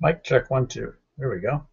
Mic check 1 2. There we go.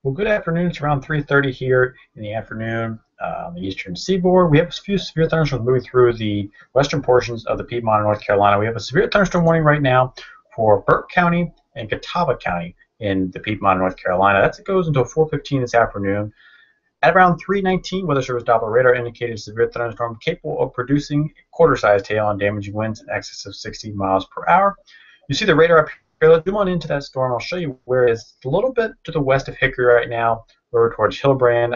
Well, good afternoon. It's around 3:30 here in the afternoon on the eastern seaboard. We have a few severe thunderstorms moving through the western portions of the Piedmont and North Carolina. We have a severe thunderstorm warning right now for Burke County and Catawba County in the Piedmont and North Carolina. That goes until 4:15 this afternoon. At around 3:19, Weather Service Doppler radar indicated a severe thunderstorm capable of producing quarter-sized hail and damaging winds in excess of 60 miles per hour. You see the radar up here. Let's zoom on into that storm. I'll show you where it is. A little bit to the west of Hickory right now, over towards Hillbrand,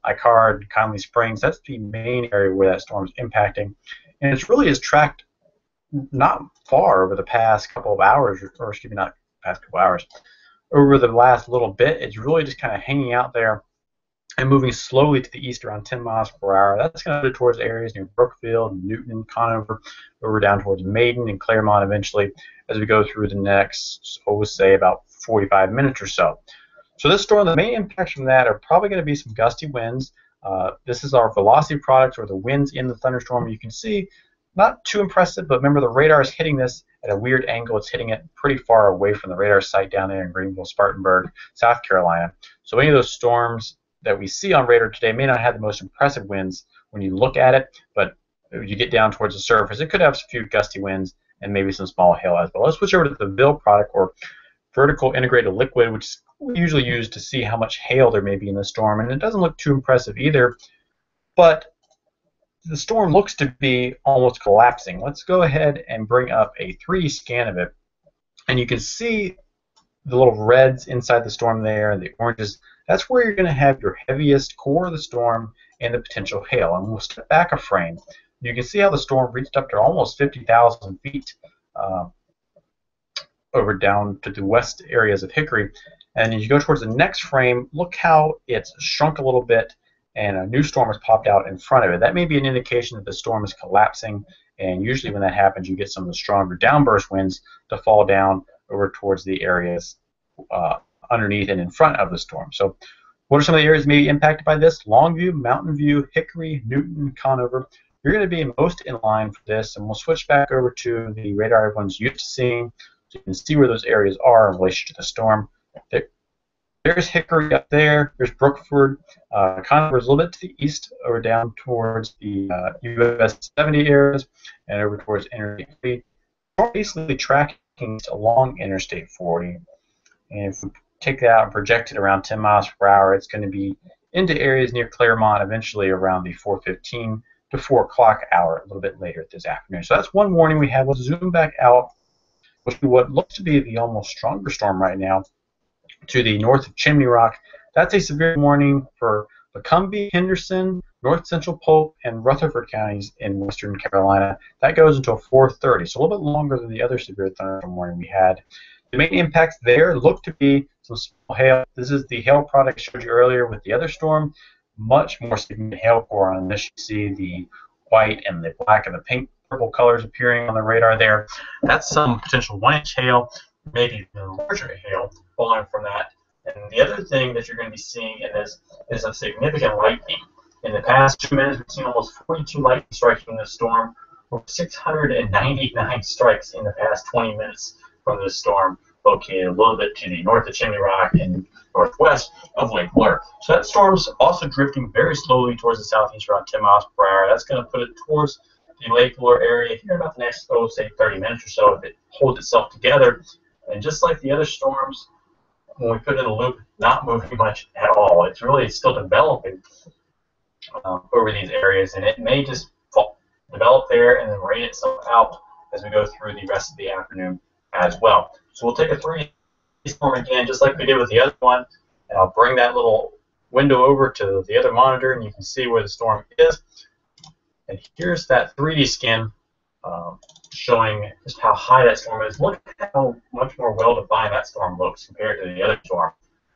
Icard, Conley Springs. That's the main area where that storm is impacting. And it really has tracked not far over the past couple of hours, or excuse me, not past couple of hours. Over the last little bit, it's really just kind of hanging out there and moving slowly to the east around 10 miles per hour. That's going to go towards areas near Brookfield, Newton, Conover, over down towards Maiden and Claremont eventually as we go through the next, we'll say, about 45 minutes or so. So this storm, the main impacts from that are probably going to be some gusty winds. This is our velocity product, or the winds in the thunderstorm. You can see not too impressive, but remember the radar is hitting this at a weird angle. It's hitting it pretty far away from the radar site down there in Greenville, Spartanburg, South Carolina. So any of those storms that we see on radar today may not have the most impressive winds when you look at it, but if you get down towards the surface, it could have a few gusty winds and maybe some small hail as well. Let's switch over to the VIL product, or vertical integrated liquid, which is usually used to see how much hail there may be in the storm, and it doesn't look too impressive either, but the storm looks to be almost collapsing. Let's go ahead and bring up a 3D scan of it, and you can see the little reds inside the storm there and the oranges. That's where you're going to have your heaviest core of the storm and the potential hail. And we'll step back a frame. You can see how the storm reached up to almost 50,000 feet over down to the west areas of Hickory. And as you go towards the next frame, look how it's shrunk a little bit and a new storm has popped out in front of it. That may be an indication that the storm is collapsing, and usually when that happens, you get some of the stronger downburst winds to fall down over towards the areas underneath and in front of the storm. So what are some of the areas maybe impacted by this? Longview, Mountain View, Hickory, Newton, Conover. You're going to be most in line for this, and we'll switch back over to the radar everyone's used to seeing so you can see where those areas are in relation to the storm. There's Hickory up there. There's Brookford. Conover is a little bit to the east, over down towards the US 70 areas and over towards Interstate 40. We're basically tracking along Interstate 40. And if we take that out and project it around 10 miles per hour, it's going to be into areas near Claremont eventually around the 4:15 to 4 o'clock hour, a little bit later this afternoon. So that's one warning we have. Let's zoom back out, which is what looks to be the almost stronger storm right now to the north of Chimney Rock. That's a severe warning for Lecombie, Henderson, North Central Polk and Rutherford counties in western Carolina. That goes until 4:30, so a little bit longer than the other severe thunderstorm warning we had. The main impacts there look to be some small hail. This is the hail product I showed you earlier with the other storm. Much more significant hail core on this. You see the white and the black and the pink, purple colors appearing on the radar there. That's some potential 1-inch hail, maybe even larger hail falling from that. And the other thing that you're going to be seeing in this is a significant lightning. In the past 2 minutes, we've seen almost 42 lightning strikes from this storm, over 699 strikes in the past 20 minutes from this storm, located a little bit to the north of Chimney Rock and northwest of Lake Blur. So that storm's also drifting very slowly towards the southeast around 10 miles per hour. That's going to put it towards the Lake Blur area here in about the next, say, 30 minutes or so if it holds itself together. And just like the other storms, when we put it in a loop, not moving much at all. It's really still developing over these areas, and it may just develop there and then rain itself out as we go through the rest of the afternoon as well. So we'll take a 3D storm again, just like we did with the other one, and I'll bring that little window over to the other monitor, and you can see where the storm is. And here's that 3D scan showing just how high that storm is. Look at how much more well-defined that storm looks compared to the other storm.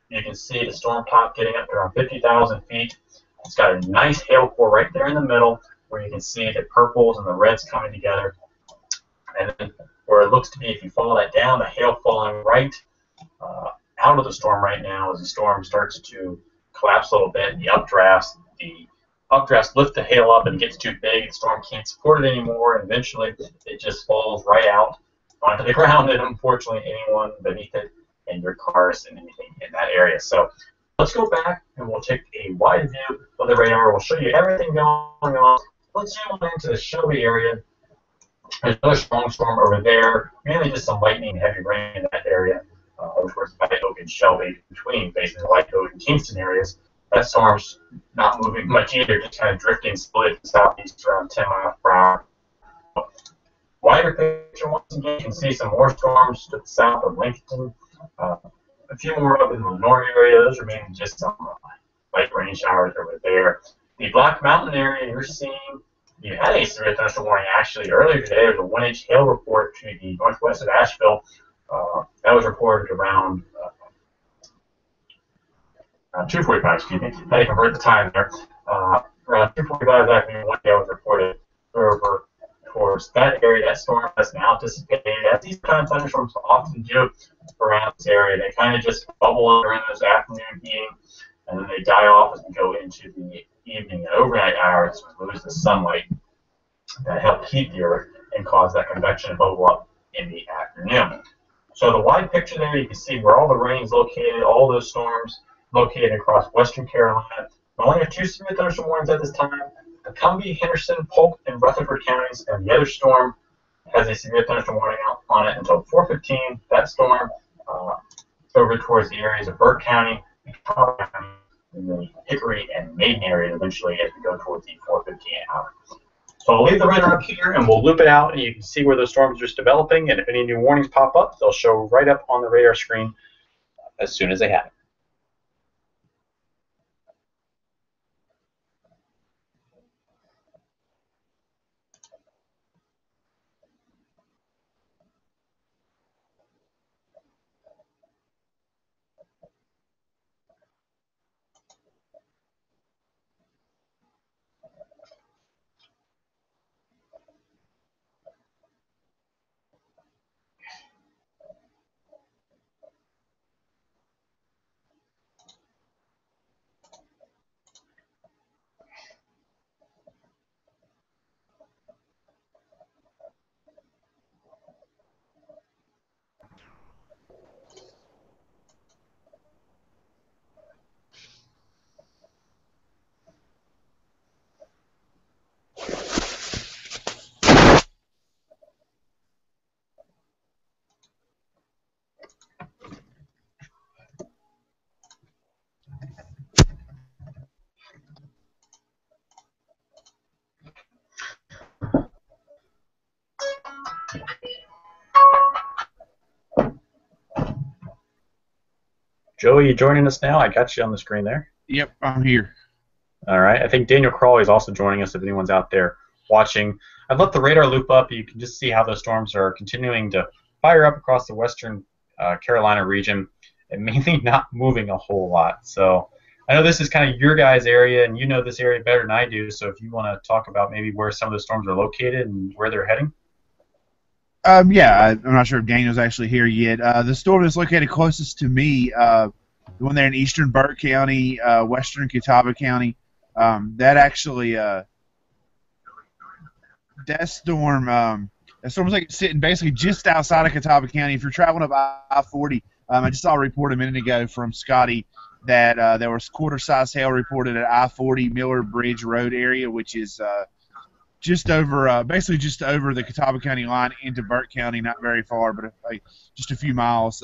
You can see the storm top getting up to around 50,000 feet. It's got a nice hail core right there in the middle where you can see the purples and the reds coming together. And then where it looks to be, if you follow that down, the hail falling right out of the storm right now as the storm starts to collapse a little bit. The updrafts lift the hail up and it gets too big. The storm can't support it anymore, and eventually it just falls right out onto the ground, and unfortunately anyone beneath it and your cars and anything in that area. So let's go back and we'll take a wide view of the radar. We'll show you everything going on. Let's zoom into the Shelby area. There's another strong storm over there, mainly just some lightning and heavy rain in that area, over towards White Oak and Shelby, between basically the White Oak and Kingston areas. That storm's not moving much either, just kind of drifting slowly to the southeast around 10 miles per hour. Wider picture, once again, you can see some more storms to the south of Lincoln. A few more up in the Lenore area. Those are mainly just some light rain showers over there. The Black Mountain area, you're seeing, you had a severe thunderstorm warning actually earlier today. There was a 1-inch hail report to the northwest of Asheville. That was reported around 2:45, excuse me. Had to convert the time there. Around 2:45 that afternoon, 1 hail was reported over towards that area. That storm has now dissipated, as these kind of thunderstorms often do around this area. They kind of just bubble up during those afternoon heating, and then they die off as we go into the evening and overnight hours. We lose the sunlight that help heat the earth and cause that convection to bubble up in the afternoon. So the wide picture there, you can see where all the rain is located, all those storms located across western Carolina. We only have 2 severe thunderstorm warnings at this time. The Cumbie, Henderson, Polk, and Rutherford counties, and the other storm has a severe thunderstorm warning on it until 4:15. That storm over towards the areas of Burke County, and the Hickory and Maiden area eventually as we go towards the 4:15 hour. So I'll leave the radar up here and we'll loop it out, and you can see where those storms are just developing, and if any new warnings pop up, they'll show right up on the radar screen as soon as they happen. Joe, are you joining us now? I got you on the screen there. Yep, I'm here. All right. I think Daniel Crawley is also joining us if anyone's out there watching. I've let the radar loop up. You can just see how those storms are continuing to fire up across the western Carolina region and mainly not moving a whole lot. So I know this is kind of your guys' area, and you know this area better than I do. So if you want to talk about maybe where some of the storms are located and where they're heading. Yeah, I'm not sure if Daniel's actually here yet. The storm that's located closest to me, the one there in eastern Burke County, western Catawba County, that actually, that storm's like sitting basically just outside of Catawba County. If you're traveling up I-40, I just saw a report a minute ago from Scotty that there was quarter-size hail reported at I-40 Miller Bridge Road area, which is just over, basically just over the Catawba County line into Burke County, not very far, but like just a few miles.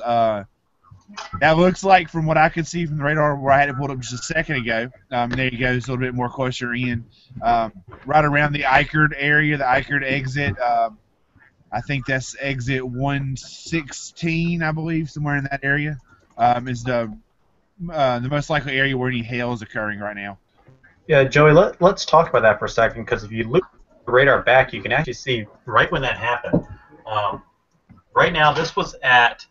That looks like, from what I could see from the radar where I had it pulled up just a second ago, there you go, it's a little bit more closer in, right around the Eichard area, the Eichard exit. I think that's exit 116, I believe, somewhere in that area, is the most likely area where any hail is occurring right now. Yeah, Joey, let's talk about that for a second, because if you look at the radar back, you can actually see right when that happened. Right now, this was at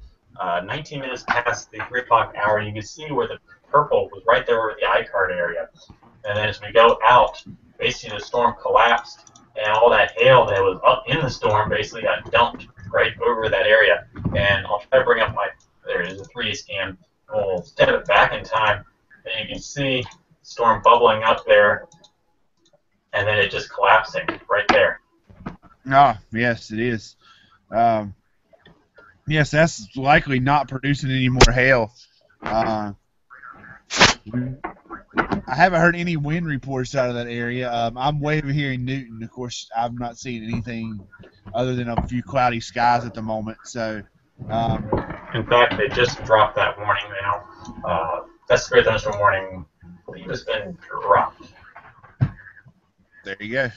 19 minutes past the 3 o'clock hour. You can see where the purple was right there over the Eichard area. And then as we go out, basically the storm collapsed, and all that hail that was up in the storm basically got dumped right over that area. And I'll try to bring up there it is, a 3D scan. We'll step it back in time, and you can see storm bubbling up there, and then it just collapsing right there. Ah, yes, it is. Yes, that's likely not producing any more hail. I haven't heard any wind reports out of that area. I'm way over here in Newton. Of course, I've not seen anything other than a few cloudy skies at the moment. So, in fact, they just dropped that warning now. That's the Great Thunderstorm warning. I believe it's been dropped. There you go.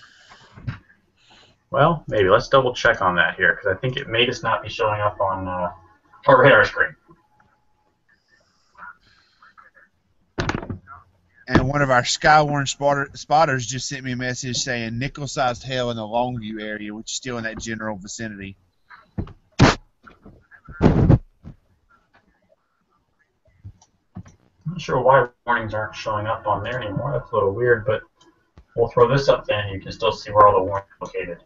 Well, maybe. Let's double check on that here, because I think it may just not be showing up on our radar screen. And one of our Skywarn spotters just sent me a message saying nickel-sized hail in the Longview area, which is still in that general vicinity. I'm not sure why warnings aren't showing up on there anymore. That's a little weird, but we'll throw this up then. You can still see where all the warnings are located.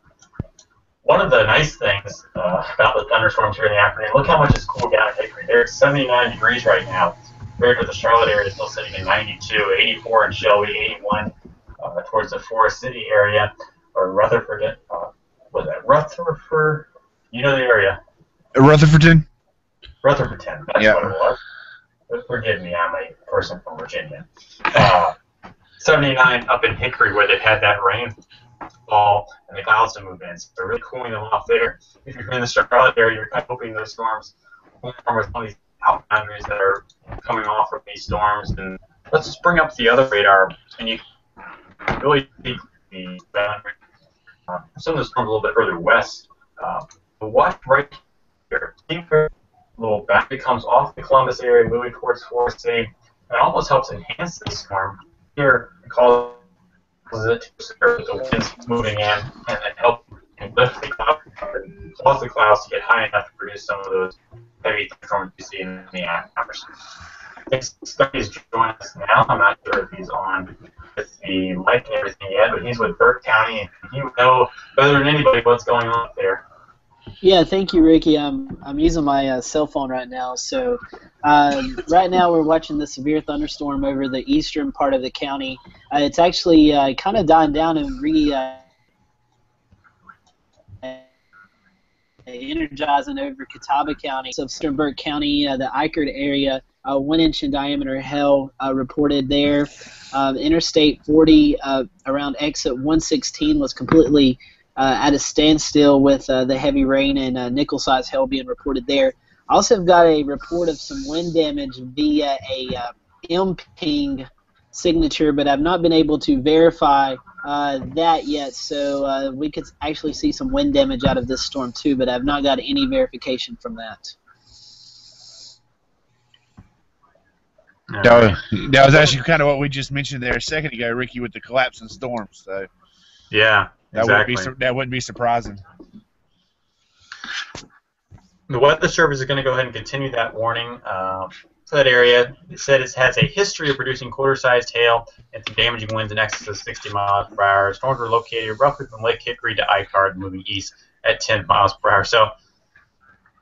One of the nice things about the thunderstorms here in the afternoon, look how much it's cooled down at Hickory. They're at 79 degrees right now, compared to the Charlotte area still sitting at 92, 84 in Shelby, 81 towards the Forest City area, or Rutherford. Was that Rutherford? You know the area. Rutherfordton? Rutherfordton, that's yep. what it was. Forgive me, I'm a person from Virginia. 79 up in Hickory, where they've had that rainfall and the clouds to move in. So they're really cooling them off there. If you're in the Charlotte area, you're kind of hoping those storms form with some of these out boundaries that are coming off from these storms. And let's just bring up the other radar, and you can really see the boundary. Some of the storms a little bit further west. But watch right here. See where the little boundary comes off the Columbus area, moving towards Forest City. It almost helps enhance the storm. Here, it causes it to the winds moving in, and it helps lift the clouds and cause the clouds to get high enough to produce some of those heavy thunderstorms you see in the hours. I think Scotty's joining us now. I'm not sure if he's on with the mic and everything yet, but he's with Burke County, and he would know better than anybody what's going on up there. Yeah, thank you, Ricky. I'm using my cell phone right now. So right now we're watching the severe thunderstorm over the eastern part of the county. It's actually kind of dying down and energizing over Catawba County. So Eastern Burke County, the Eichard area, 1 inch in diameter hail reported there. Interstate 40 around exit 116 was completely at a standstill with the heavy rain and nickel-sized hail being reported there. I also have got a report of some wind damage via a M-ping signature, but I've not been able to verify that yet. So we could actually see some wind damage out of this storm too, but I've not got any verification from that. That was actually kind of what we just mentioned there a second ago, Ricky, with the collapsing storms. So yeah, exactly. That wouldn't be surprising. The Weather Service is going to go ahead and continue that warning for that area. It said it has a history of producing quarter-sized hail and some damaging winds in excess of 60 miles per hour. Storms were located roughly from Lake Hickory to Icard, moving east at 10 miles per hour. So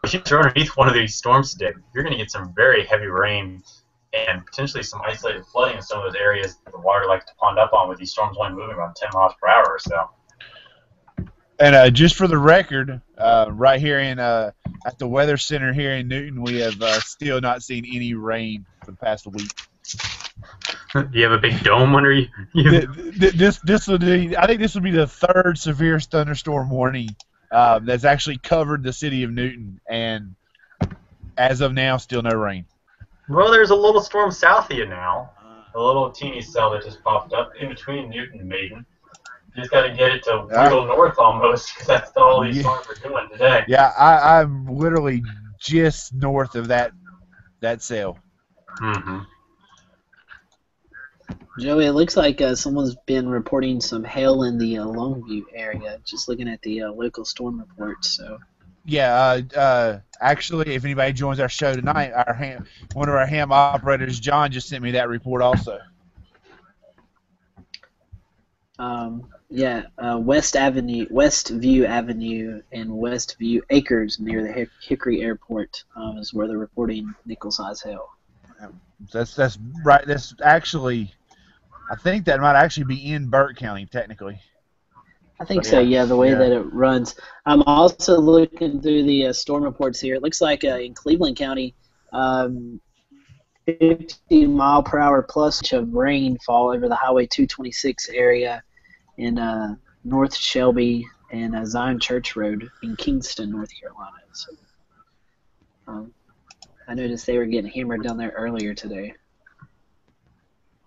if you're underneath one of these storms today, you're going to get some very heavy rain and potentially some isolated flooding in some of those areas that the water likes to pond up on, with these storms only moving around 10 miles per hour or so. And just for the record, right here at the Weather Center here in Newton, we have still not seen any rain for the past week. Do you have a big dome under you? This will be, I think this will be the third severe thunderstorm warning that's actually covered the city of Newton, and as of now, still no rain. Well, there's a little storm south of you now, a little teeny cell that just popped up in between Newton and Maiden. You just got to get it to wiggle north almost, because that's all these storms are doing today. Yeah, I'm literally just north of that cell. Mm-hmm. Joey, it looks like someone's been reporting some hail in the Longview area, just looking at the local storm reports. So. Yeah, actually, if anybody joins our show tonight, one of our ham operators, John, just sent me that report also. Westview Avenue and Westview Acres near the Hickory Airport is where they're reporting nickel-size hail. That's right. That's actually, I think that might actually be in Burke County technically. I think so. Yeah, the way that it runs. I'm also looking through the storm reports here. It looks like in Cleveland County, 50 mile per hour plus of rainfall over the Highway 226 area in North Shelby and Zion Church Road in Kingston, North Carolina. So, I noticed they were getting hammered down there earlier today.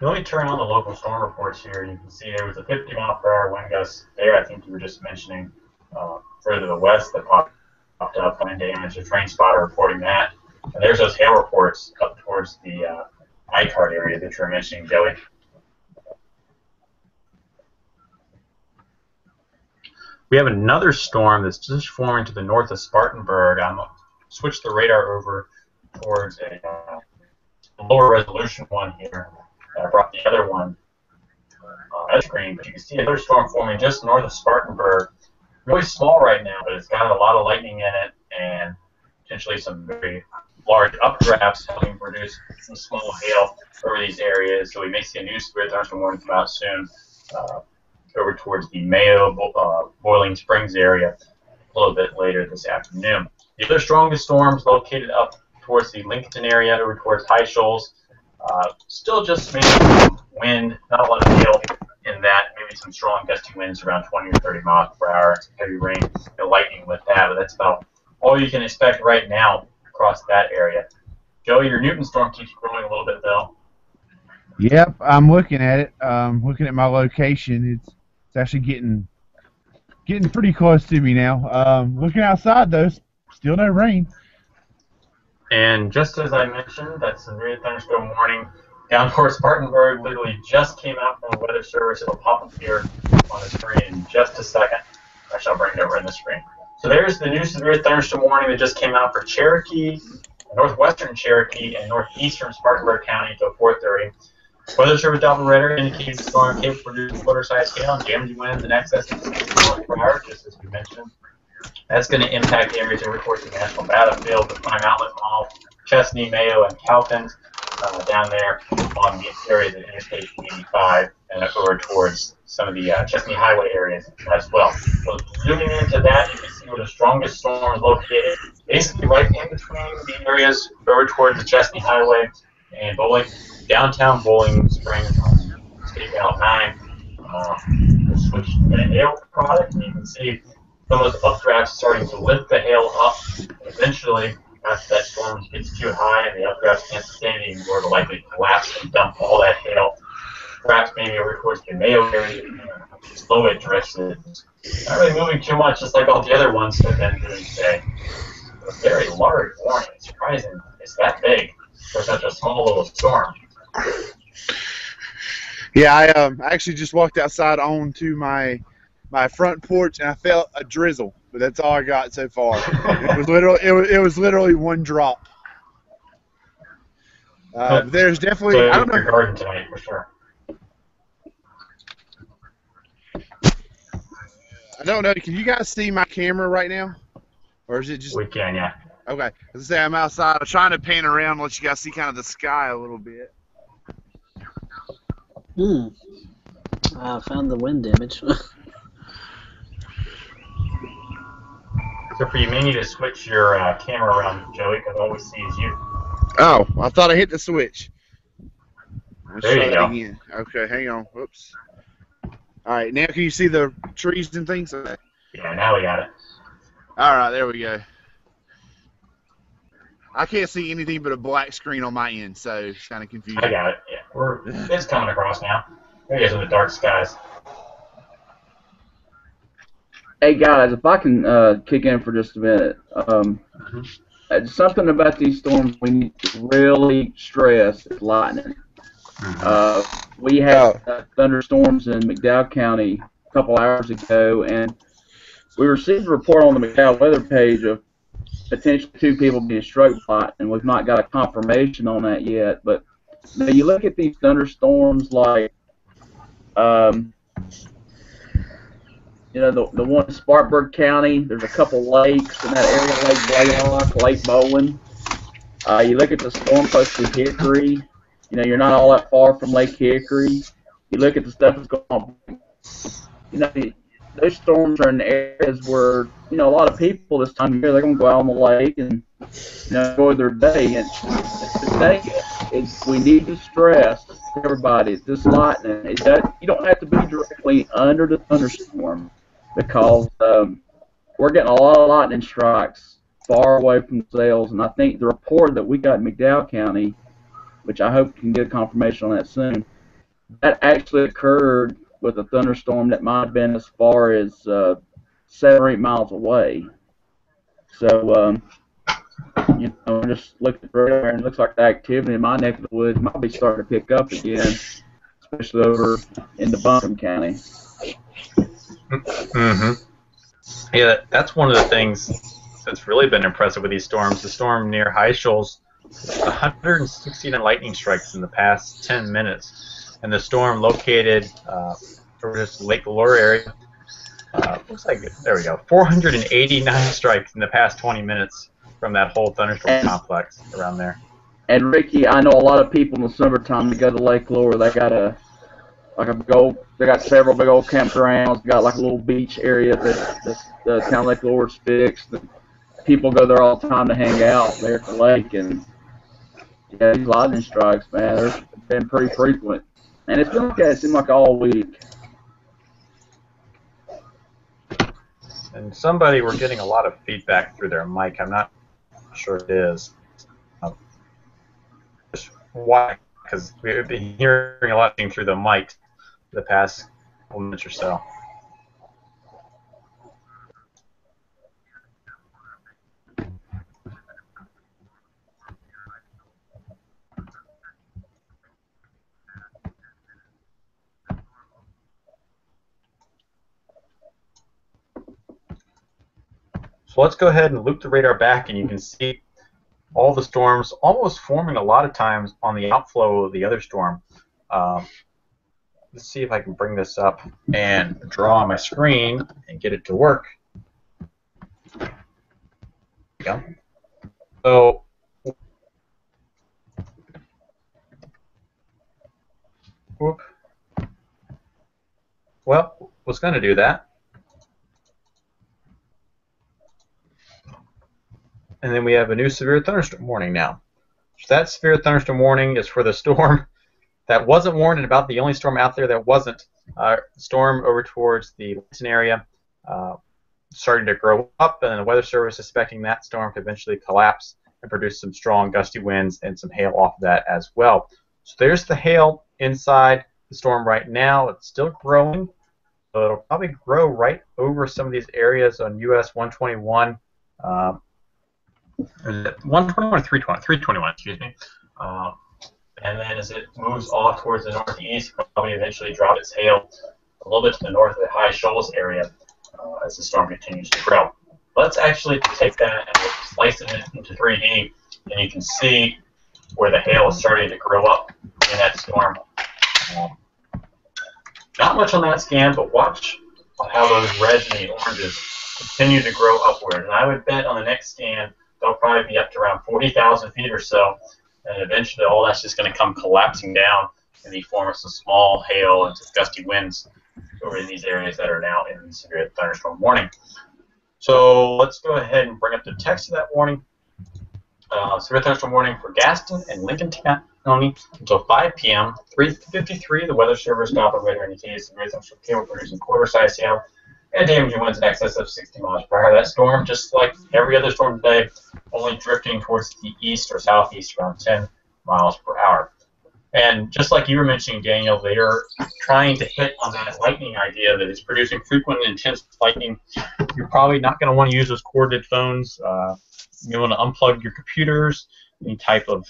Let me turn on the local storm reports here. You can see there was a 50 mile per hour wind gust there. I think you were just mentioning further to the west that popped up. Wind damage, a train spotter reporting that. And there's those hail reports up towards the Icard area that you were mentioning, Joey. We have another storm that's just forming to the north of Spartanburg. I'm going to switch the radar over towards a lower resolution one here. I brought the other one on screen, but you can see another storm forming just north of Spartanburg. Really small right now, but it's got a lot of lightning in it and potentially some very large updrafts helping produce some small hail over these areas. So we may see a new severe thunderstorm warning come out soon over towards the Mayo, Boiling Springs area a little bit later this afternoon. The other strongest storms located up towards the Lincoln area over towards High Shoals. Still just maybe some wind, not a lot of hail in that, maybe some strong gusty winds around 20 or 30 miles per hour, some heavy rain and lightning with that, but that's about all you can expect right now across that area. Joey, your Newton storm keeps growing a little bit though. Yep, I'm looking at it. Looking at my location, it's actually getting pretty close to me now. Looking outside though, still no rain. And just as I mentioned, that severe thunderstorm warning down towards Spartanburg literally just came out from the Weather Service. It'll pop up here on the screen in just a second. I shall bring it over in the screen. So there's the new severe thunderstorm warning that just came out for Cherokee, northwestern Cherokee, and northeastern Spartanburg County until 4:30. Weather Service Doppler radar indicates the storm capable of producing quarter-sized hail and damaging winds in excess of 60 miles per hour, just as we mentioned. That's going to impact areas over towards the National Battlefield, the Prime Outlet Mall, Chesney, Mayo, and Calkins down there on the areas of Interstate 85 and over towards some of the Chesney Highway areas as well. So zooming into that, you can see where the strongest storm is located, basically right in between the areas over towards the Chesney Highway and downtown Bowling Springs on State Route 9. We'll switch to the hail product, and you can see some of those updrafts starting to lift the hail up. Eventually, after that storm gets too high and the updrafts can't sustain it anymore, it'll likely collapse and dump all that hail. Perhaps maybe over towards the Mayo area, slow it direction. Not really moving too much, just like all the other ones have been doing today. A very large warning. It's surprising it's that big for such a small little storm. Yeah, I actually just walked outside onto my front porch and I felt a drizzle, but that's all I got so far. It was literally one drop. But there's definitely So I don't your know. garden tonight for sure. I don't know. Can you guys see my camera right now, or is it just? We can, yeah. Okay. As I say, I'm outside. I'm trying to pan around and let you guys see kind of the sky a little bit. I found the wind damage. So for you may need to switch your camera around, Joey, because all we see is you. Oh, I thought I hit the switch. Let's There try you that go. again. Okay, hang on. Whoops. All right, now can you see the trees and things? Okay. Yeah, now we got it. All right, there we go. I can't see anything but a black screen on my end, so it's kind of confusing. I got it. Yeah, it's coming across now. There it is with the dark skies. Hey guys, if I can kick in for just a minute, something about these storms we need to really stress is lightning. We had thunderstorms in McDowell County a couple hours ago, and we received a report on the McDowell weather page of potentially 2 people being struck by lightning, and we've not got a confirmation on that yet. But now you look at these thunderstorms like, you know, the one in Spartanburg County, there's a couple lakes in that area, Lake Blaylock, Lake Bowling. You look at the storm posted Hickory, you know, you're not all that far from Lake Hickory. You look at the stuff that's going on, you know, those storms are in areas where, you know, a lot of people this time of year, they're going to go out on the lake and, you know, enjoy their day. And the thing is, we need to stress to everybody, this lightning, you don't have to be directly under the thunderstorm, because we're getting a lot of lightning strikes far away from the cells. And I think the report that we got in McDowell County, which I hope we can get a confirmation on that soon, that actually occurred with a thunderstorm that might have been as far as 7 or 8 miles away. So, you know, just looked at the radar, and it looks like the activity in my neck of the woods might be starting to pick up again, especially over into Buncombe County. Yeah, that's one of the things that's really been impressive with these storms. The storm near High Shoals, 169 lightning strikes in the past 10 minutes. And the storm located over this Lake Lure area, looks like, there we go, 489 strikes in the past 20 minutes from that whole thunderstorm complex around there. And Ricky, I know a lot of people in the summertime that go to Lake Lure, they got they got several big old campgrounds, got like a little beach area that the town of Lake Lure is fixed. People go there all the time to hang out there at the lake, and yeah, these lightning strikes, man, they've been pretty frequent. And it's been like that, it seemed like all week. And somebody, we're getting a lot of feedback through their mic. I'm not sure it is. Just why? Because we've been hearing a lot through the mic the past couple minutes or so. So let's go ahead and loop the radar back, and you can see all the storms almost forming a lot of times on the outflow of the other storm. Let's see if I can bring this up and draw on my screen and get it to work. There we go. So, whoop. Well, was going to do that. And then we have a new severe thunderstorm warning now. So that severe thunderstorm warning is for the storm that wasn't warned, and about the only storm out there that wasn't. Storm over towards the Lansing area starting to grow up, and the Weather Service is expecting that storm to eventually collapse and produce some strong gusty winds and some hail off of that as well. So there's the hail inside the storm right now. It's still growing, so it'll probably grow right over some of these areas on US 121. 121 or 321, excuse me. and then as it moves off towards the northeast, probably eventually drop its hail a little bit to the north of the High Shoals area as the storm continues to grow. Let's actually take that and slice it into 3D, and you can see where the hail is starting to grow up in that storm. Not much on that scan, but watch how those reds and the oranges continue to grow upward. And I would bet on the next scan, they'll probably be up to around 40,000 feet or so, and eventually all that's just going to come collapsing down in the form of some small hail and some gusty winds over in these areas that are now in the severe thunderstorm warning. So let's go ahead and bring up the text of that warning. Severe thunderstorm warning for Gaston and Lincoln County until 5 p.m. 3:53. The weather service Doppler radar indicates severe thunderstorm cable producing quarter-sized hail and damaging winds in excess of 60 miles per hour. That storm, just like every other storm today, only drifting towards the east or southeast around 10 miles per hour. And just like you were mentioning, Daniel, they are trying to hit on that lightning idea that is producing frequent and intense lightning. You're probably not going to want to use those corded phones. You want to unplug your computers, any type of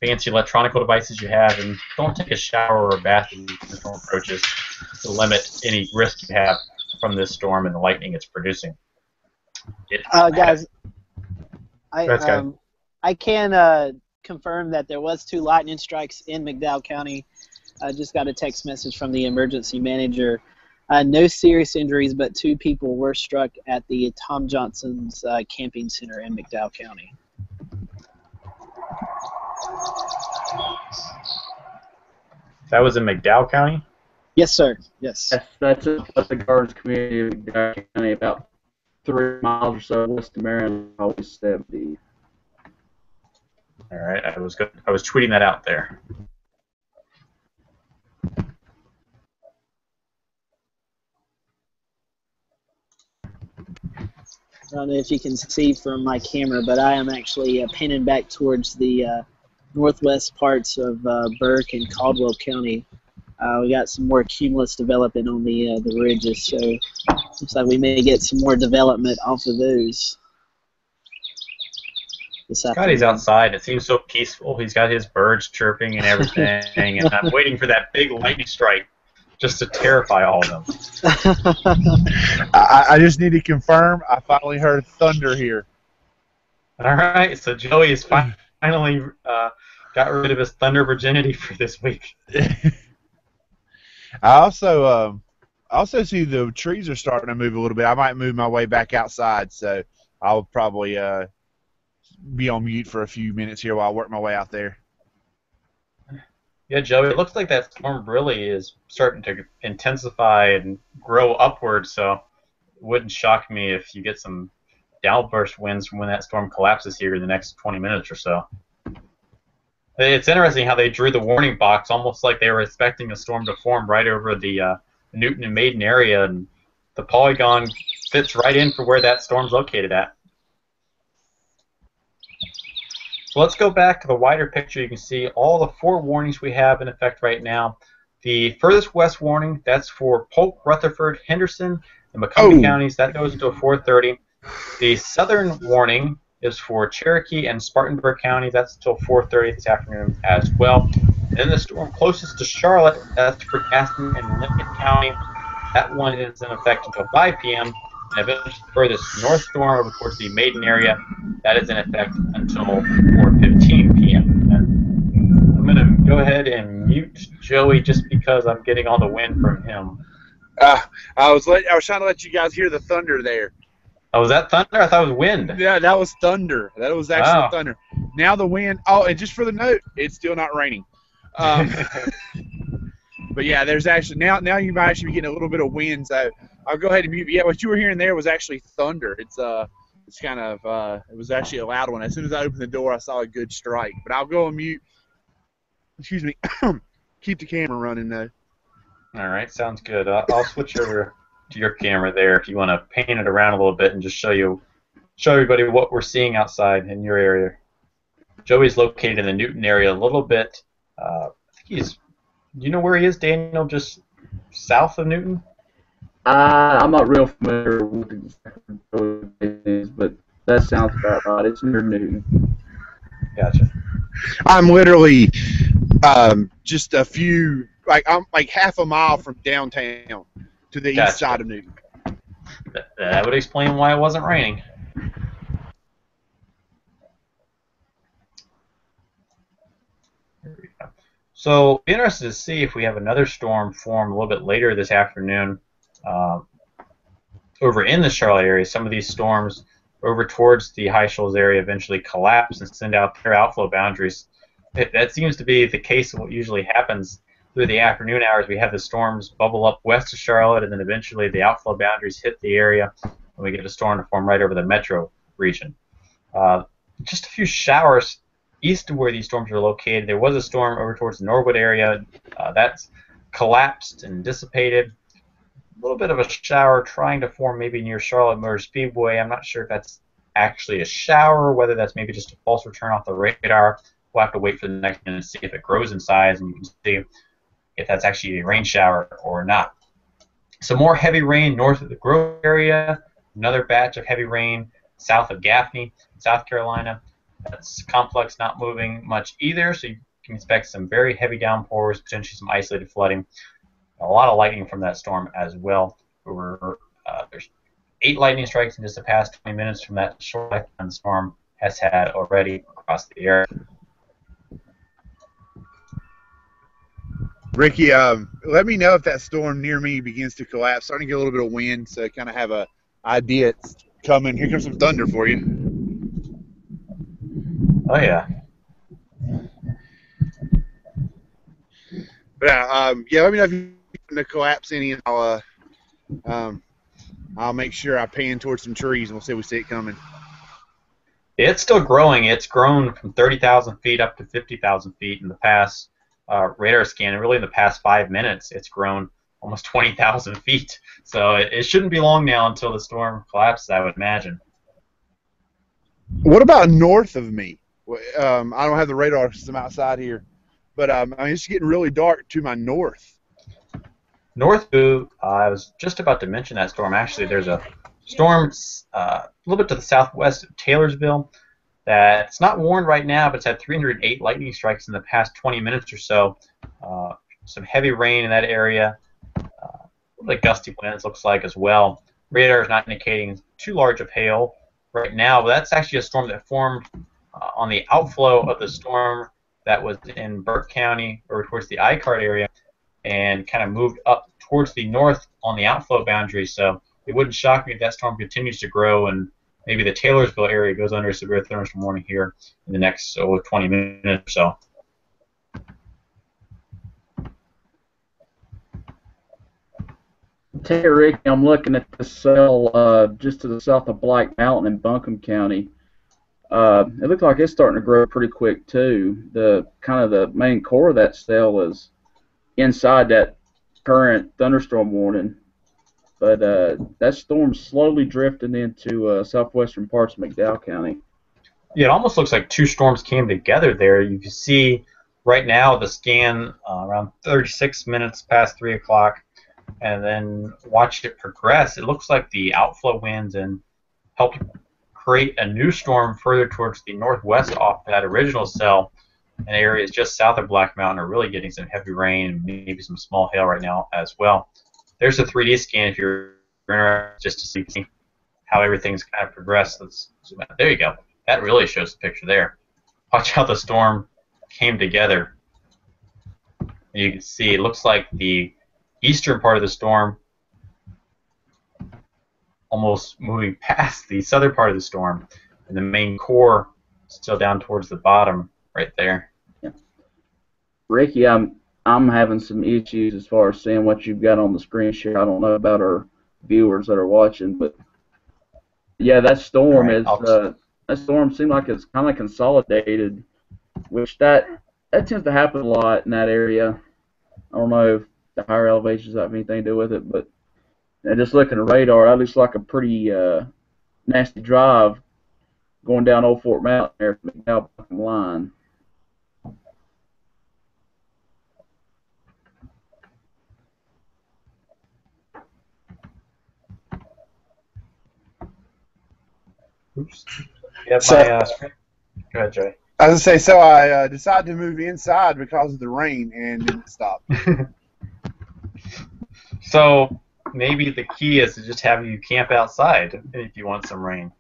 fancy electronic devices you have, and don't take a shower or a bath as the storm approaches to limit any risk you have from this storm and the lightning it's producing. Guys, I can confirm that there was 2 lightning strikes in McDowell County. I just got a text message from the emergency manager. No serious injuries, but 2 people were struck at the Tom Johnson's camping center in McDowell County. That was in McDowell County? Yes, sir. Yes. That's the Gardens community of McDowell County, about 3 miles or so west of Marion, always 70. All right, I was tweeting that out there. I don't know if you can see from my camera, but I am actually panning back towards the northwest parts of Burke and Caldwell County. We got some more cumulus development on the ridges, so looks like we may get some more development off of those. Scotty's outside. It seems so peaceful. He's got his birds chirping and everything, and I'm waiting for that big lightning strike just to terrify all of them. I just need to confirm. I finally heard thunder here. All right, so Joey has finally got rid of his thunder virginity for this week. I also see the trees are starting to move a little bit. I might move my way back outside, so I'll probably be on mute for a few minutes here while I work my way out there. Yeah, Joey, it looks like that storm really is starting to intensify and grow upward, so it wouldn't shock me if you get some downburst winds from when that storm collapses here in the next 20 minutes or so. It's interesting how they drew the warning box almost like they were expecting a storm to form right over the Newton and Maiden area, and the polygon fits right in for where that storm's located at. So let's go back to the wider picture. You can see all the 4 warnings we have in effect right now. The furthest west warning, that's for Polk, Rutherford, Henderson, and Macomb counties. That goes until 4:30. The southern warning is for Cherokee and Spartanburg counties. That's until 4:30 this afternoon as well. And then the storm closest to Charlotte, that's for Gaston and Lincoln County. That one is in effect until 5 p.m. And eventually the furthest north storm over towards the Maiden area, that is in effect until 4:15 p.m. And I'm going to go ahead and mute Joey just because I'm getting all the wind from him. I was trying to let you guys hear the thunder there. Oh, was that thunder? I thought it was wind. Yeah, that was thunder. That was actually thunder. Now the wind. Oh, and just for the note, it's still not raining. But yeah, there's actually now you might actually be getting a little bit of wind. So I'll go ahead and mute. Yeah, what you were hearing there was actually thunder. It's kind of it was actually a loud one. As soon as I opened the door, I saw a good strike. But I'll go and mute. Excuse me. Keep the camera running though. All right, sounds good. I'll switch over to your camera there if you want to pan it around a little bit and just show everybody what we're seeing outside in your area. Joey's located in the Newton area a little bit. I think do you know where he is, Daniel? Just south of Newton? I'm not real familiar with exactly it is, but that sounds about right. It's near Newton. Gotcha. I'm literally Just a few, like half a mile from downtown to the east side of Newton. That would explain why it wasn't raining. Here we go. So, be interested to see if we have another storm form a little bit later this afternoon over in the Charlotte area. Some of these storms over towards the High Shoals area eventually collapse and send out their outflow boundaries. That seems to be the case of what usually happens through the afternoon hours. We have the storms bubble up west of Charlotte, and then eventually the outflow boundaries hit the area, and we get a storm to form right over the metro region. Just a few showers east of where these storms are located. There was a storm over towards the Norwood area that's collapsed and dissipated. A little bit of a shower trying to form maybe near Charlotte Motor Speedway. I'm not sure if that's actually a shower or whether that's maybe just a false return off the radar. We'll have to wait for the next minute to see if it grows in size, and you can see if that's actually a rain shower or not. Some more heavy rain north of the Grove area. Another batch of heavy rain south of Gaffney, South Carolina. That's complex, not moving much either, so you can expect some very heavy downpours, potentially some isolated flooding. A lot of lightning from that storm as well. There's 8 lightning strikes in just the past 20 minutes from that short lifetime the storm has had already across the area. Ricky, let me know if that storm near me begins to collapse. Starting to get a little bit of wind, so kind of have a idea it's coming. Here comes some thunder for you. Oh yeah. But yeah, let me know if you're going to collapse any, and I'll make sure I pan towards some trees, and we'll see if we see it coming. It's still growing. It's grown from 30,000 feet up to 50,000 feet in the past radar scan, and really in the past 5 minutes, it's grown almost 20,000 feet. So it shouldn't be long now until the storm collapses, I would imagine. What about north of me? I don't have the radar system outside here, but I mean, it's getting really dark to my north. North Boo, I was just about to mention that storm. Actually, there's a storm a little bit to the southwest of Taylorsville that's not warned right now, but it's had 308 lightning strikes in the past 20 minutes or so. Some heavy rain in that area. A little bit gusty winds looks like as well. Radar is not indicating too large of hail right now, but that's actually a storm that formed on the outflow of the storm that was in Burke County or towards the Icard area and kind of moved up towards the north on the outflow boundary. So it wouldn't shock me if that storm continues to grow and maybe the Taylorsville area goes under a severe thunderstorm warning here in the next 20 minutes or so. Hey, Rick, I'm looking at the cell just to the south of Black Mountain in Buncombe County. It looks like it's starting to grow pretty quick too. The main core of that cell is inside that current thunderstorm warning, but that storm's slowly drifting into southwestern parts of McDowell County. Yeah, it almost looks like 2 storms came together there. You can see right now the scan around 36 minutes past 3 o'clock, and then watch it progress. It looks like the outflow winds and helped create a new storm further towards the northwest off that original cell, and areas just south of Black Mountain are really getting some heavy rain and maybe some small hail right now as well. There's a 3D scan if you're interested just to see how everything's kind of progressed. Let's zoom out. There you go. That really shows the picture there. Watch how the storm came together. And you can see it looks like the eastern part of the storm almost moving past the southern part of the storm, and the main core still down towards the bottom right there. Yeah. Ricky, I'm having some issues as far as seeing what you've got on the screen share. I don't know about our viewers that are watching, but yeah, that storm that storm seemed like it's kind of consolidated, which that tends to happen a lot in that area. I don't know if the higher elevations have anything to do with it, but just looking at radar, that looks like a pretty nasty drive going down Old Fort Mountain there from the McDowell line. Oops. Yeah, my screen. Go ahead, Joey. I was gonna say, so I decided to move inside because of the rain and didn't stop. So maybe the key is to just have you camp outside if you want some rain.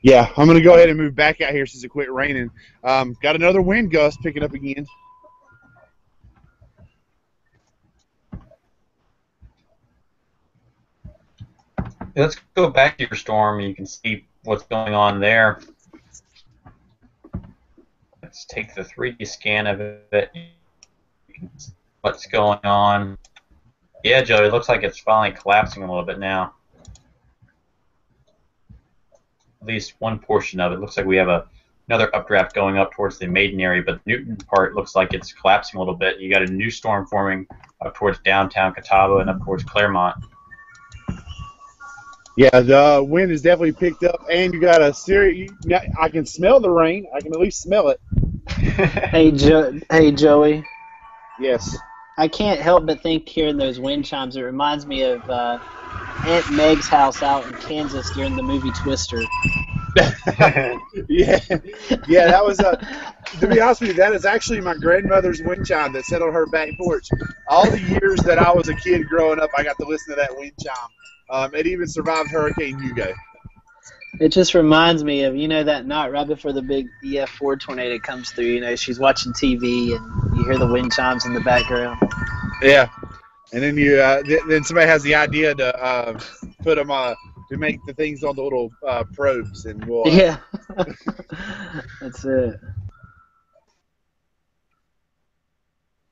Yeah, I'm gonna go ahead and move back out here since it quit raining. Got another wind gust picking up again. Let's go back to your storm. You can see what's going on there. Let's take the 3D scan of it. You can see what's going on. Yeah, Joe, it looks like it's finally collapsing a little bit now. At least one portion of it. Looks like we have another updraft going up towards the Maiden area, but the Newton part looks like it's collapsing a little bit. You got a new storm forming up towards downtown Catawba and up towards Claremont. Yeah, the wind has definitely picked up, and you got a serious. I can smell the rain. I can at least smell it. Hey, Joey. Yes. I can't help but think hearing those wind chimes, it reminds me of Aunt Meg's house out in Kansas during the movie Twister. Yeah, that was to be honest with you, that is actually my grandmother's wind chime that sat on her back porch. All the years that I was a kid growing up, I got to listen to that wind chime. It even survived Hurricane Hugo. It just reminds me of, that night right before the big EF4 tornado comes through. She's watching TV and you hear the wind chimes in the background. Yeah, and then then somebody has the idea to put them to make the things on the little probes, and we'll. Yeah, that's it.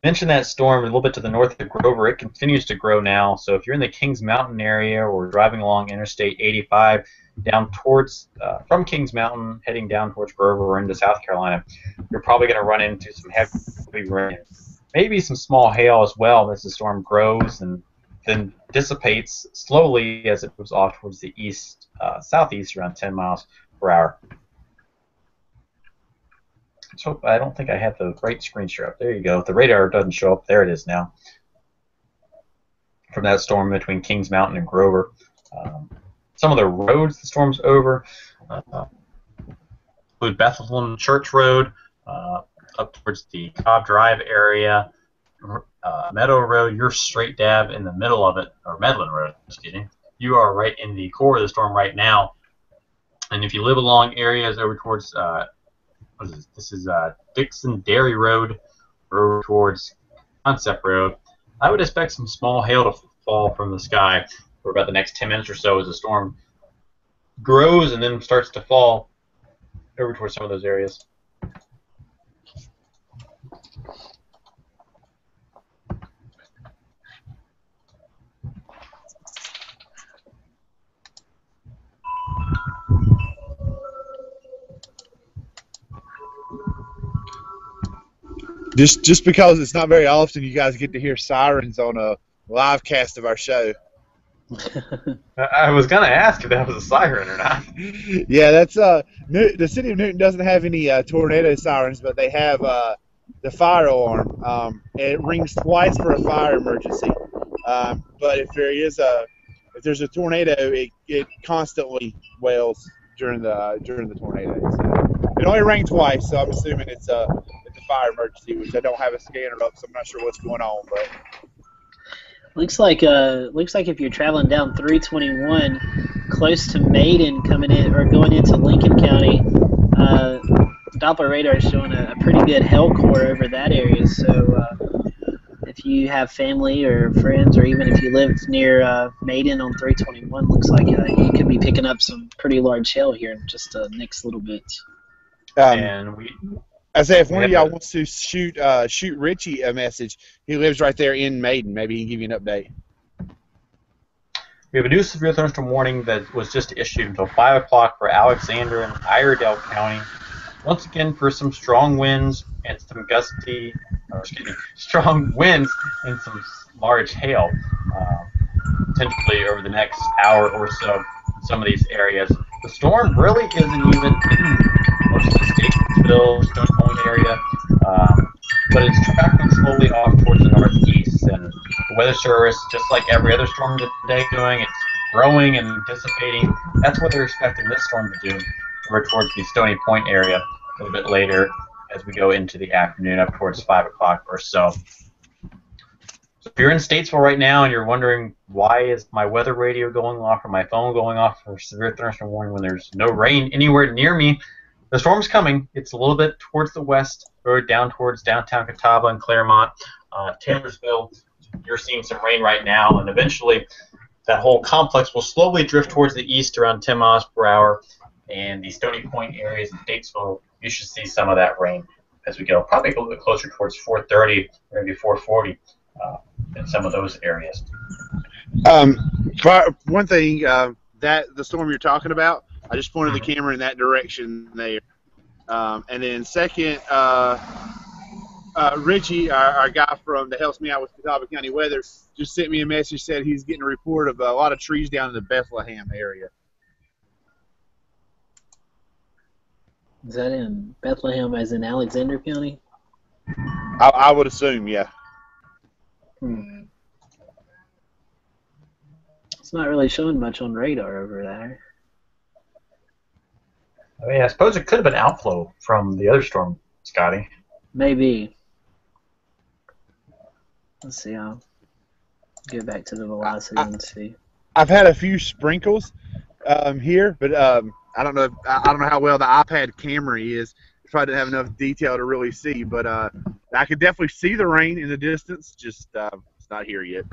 Mentioned that storm a little bit to the north of Grover. It continues to grow now. So if you're in the Kings Mountain area or driving along Interstate 85 down towards from Kings Mountain heading down towards Grover or into South Carolina, you're probably going to run into some heavy rain, maybe some small hail as well as the storm grows and then dissipates slowly as it moves off towards the east southeast around 10 miles per hour. So I don't think I have the right screen share up. There you go. The radar doesn't show up. There it is now. From that storm between Kings Mountain and Grover. Some of the roads the storm's over include Bethlehem Church Road, up towards the Cobb Drive area, Meadow Road. You're straight dab in the middle of it, or Medlin Road, excuse me. You are right in the core of the storm right now. And if you live along areas over towards what is this? This is Dixon Dairy Road, over towards Concept Road. I would expect some small hail to fall from the sky for about the next 10 minutes or so as the storm grows and then starts to fall over towards some of those areas. Just because it's not very often you guys get to hear sirens on a live cast of our show. I was going to ask if that was a siren or not. Yeah, that's the city of Newton doesn't have any tornado sirens, but they have the fire alarm. It rings twice for a fire emergency. But if there's a tornado, it constantly wails during the tornado. So it only rang twice, so I'm assuming it's a fire emergency, which I don't have a scanner up, so I'm not sure what's going on. But looks like if you're traveling down 321 close to Maiden, coming in or going into Lincoln County, Doppler radar is showing a pretty good hail core over that area. So if you have family or friends, or even if you live near Maiden on 321, looks like you could be picking up some pretty large hail here in just the next little bit. I say if one of y'all wants to shoot Richie a message, he lives right there in Maiden. Maybe he can give you an update. We have a new severe thunderstorm warning that was just issued until 5 o'clock for Alexander and Iredell County. Once again, for some strong winds and some strong winds and some large hail, potentially over the next hour or so in some of these areas. The storm really isn't even most of the Statesville, Stone Point area, but it's tracking slowly off towards the northeast. And the Weather Service, just like every other storm today doing, it's growing and dissipating. That's what they're expecting this storm to do over towards the Stony Point area a little bit later as we go into the afternoon, up towards 5 o'clock or so. So if you're in Statesville right now and you're wondering why is my weather radio going off or my phone going off for severe thunderstorm warning when there's no rain anywhere near me, the storm's coming. It's a little bit towards the west or down towards downtown Catawba and Claremont. Taylorsville, you're seeing some rain right now, and eventually that whole complex will slowly drift towards the east around 10 miles per hour, and the Stony Point areas in Statesville, you should see some of that rain as we go, probably a little bit closer towards 4:30, maybe 4:40 in some of those areas. One thing, that the storm you're talking about, I just pointed the camera in that direction there. And then second, Richie, our guy that helps me out with Catawba County weather, just sent me a message, said he's getting a report of a lot of trees down in the Bethlehem area. Is that in Bethlehem, as in Alexander County? I would assume, yeah. It's not really showing much on radar over there. I mean, I suppose it could have been outflow from the other storm, Scotty. Maybe. Let's see. I'll get back to the velocity and see. I've had a few sprinkles here, but I don't know. I don't know how well the iPad camera is. Probably didn't have enough detail to really see, but I could definitely see the rain in the distance. Just it's not here yet.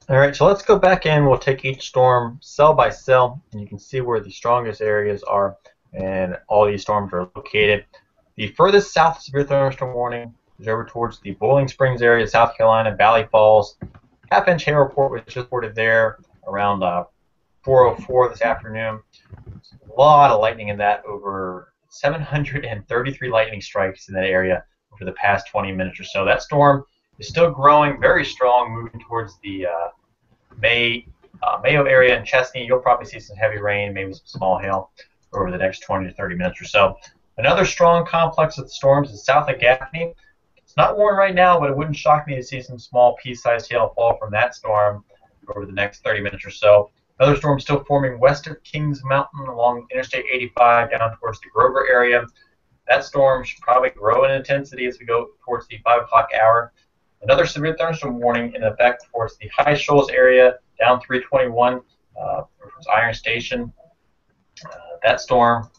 All right, so let's go back in. We'll take each storm cell by cell, and you can see where the strongest areas are, and all these storms are located. The furthest south severe thunderstorm warning is over towards the Boiling Springs area, South Carolina, Valley Falls. Half-inch hail report was just reported there around 4:04 this afternoon. A lot of lightning in that, over 733 lightning strikes in that area over the past 20 minutes or so. That storm is still growing, very strong, moving towards the Mayo area and Chesney. You'll probably see some heavy rain, maybe some small hail over the next 20 to 30 minutes or so. Another strong complex of storms is south of Gaffney. It's not warm right now, but it wouldn't shock me to see some small pea-sized hail fall from that storm over the next 30 minutes or so. Another storm still forming west of Kings Mountain along Interstate 85 down towards the Grover area. That storm should probably grow in intensity as we go towards the 5 o'clock hour. Another severe thunderstorm warning in effect towards the High Shoals area down 321 towards Iron Station. That storm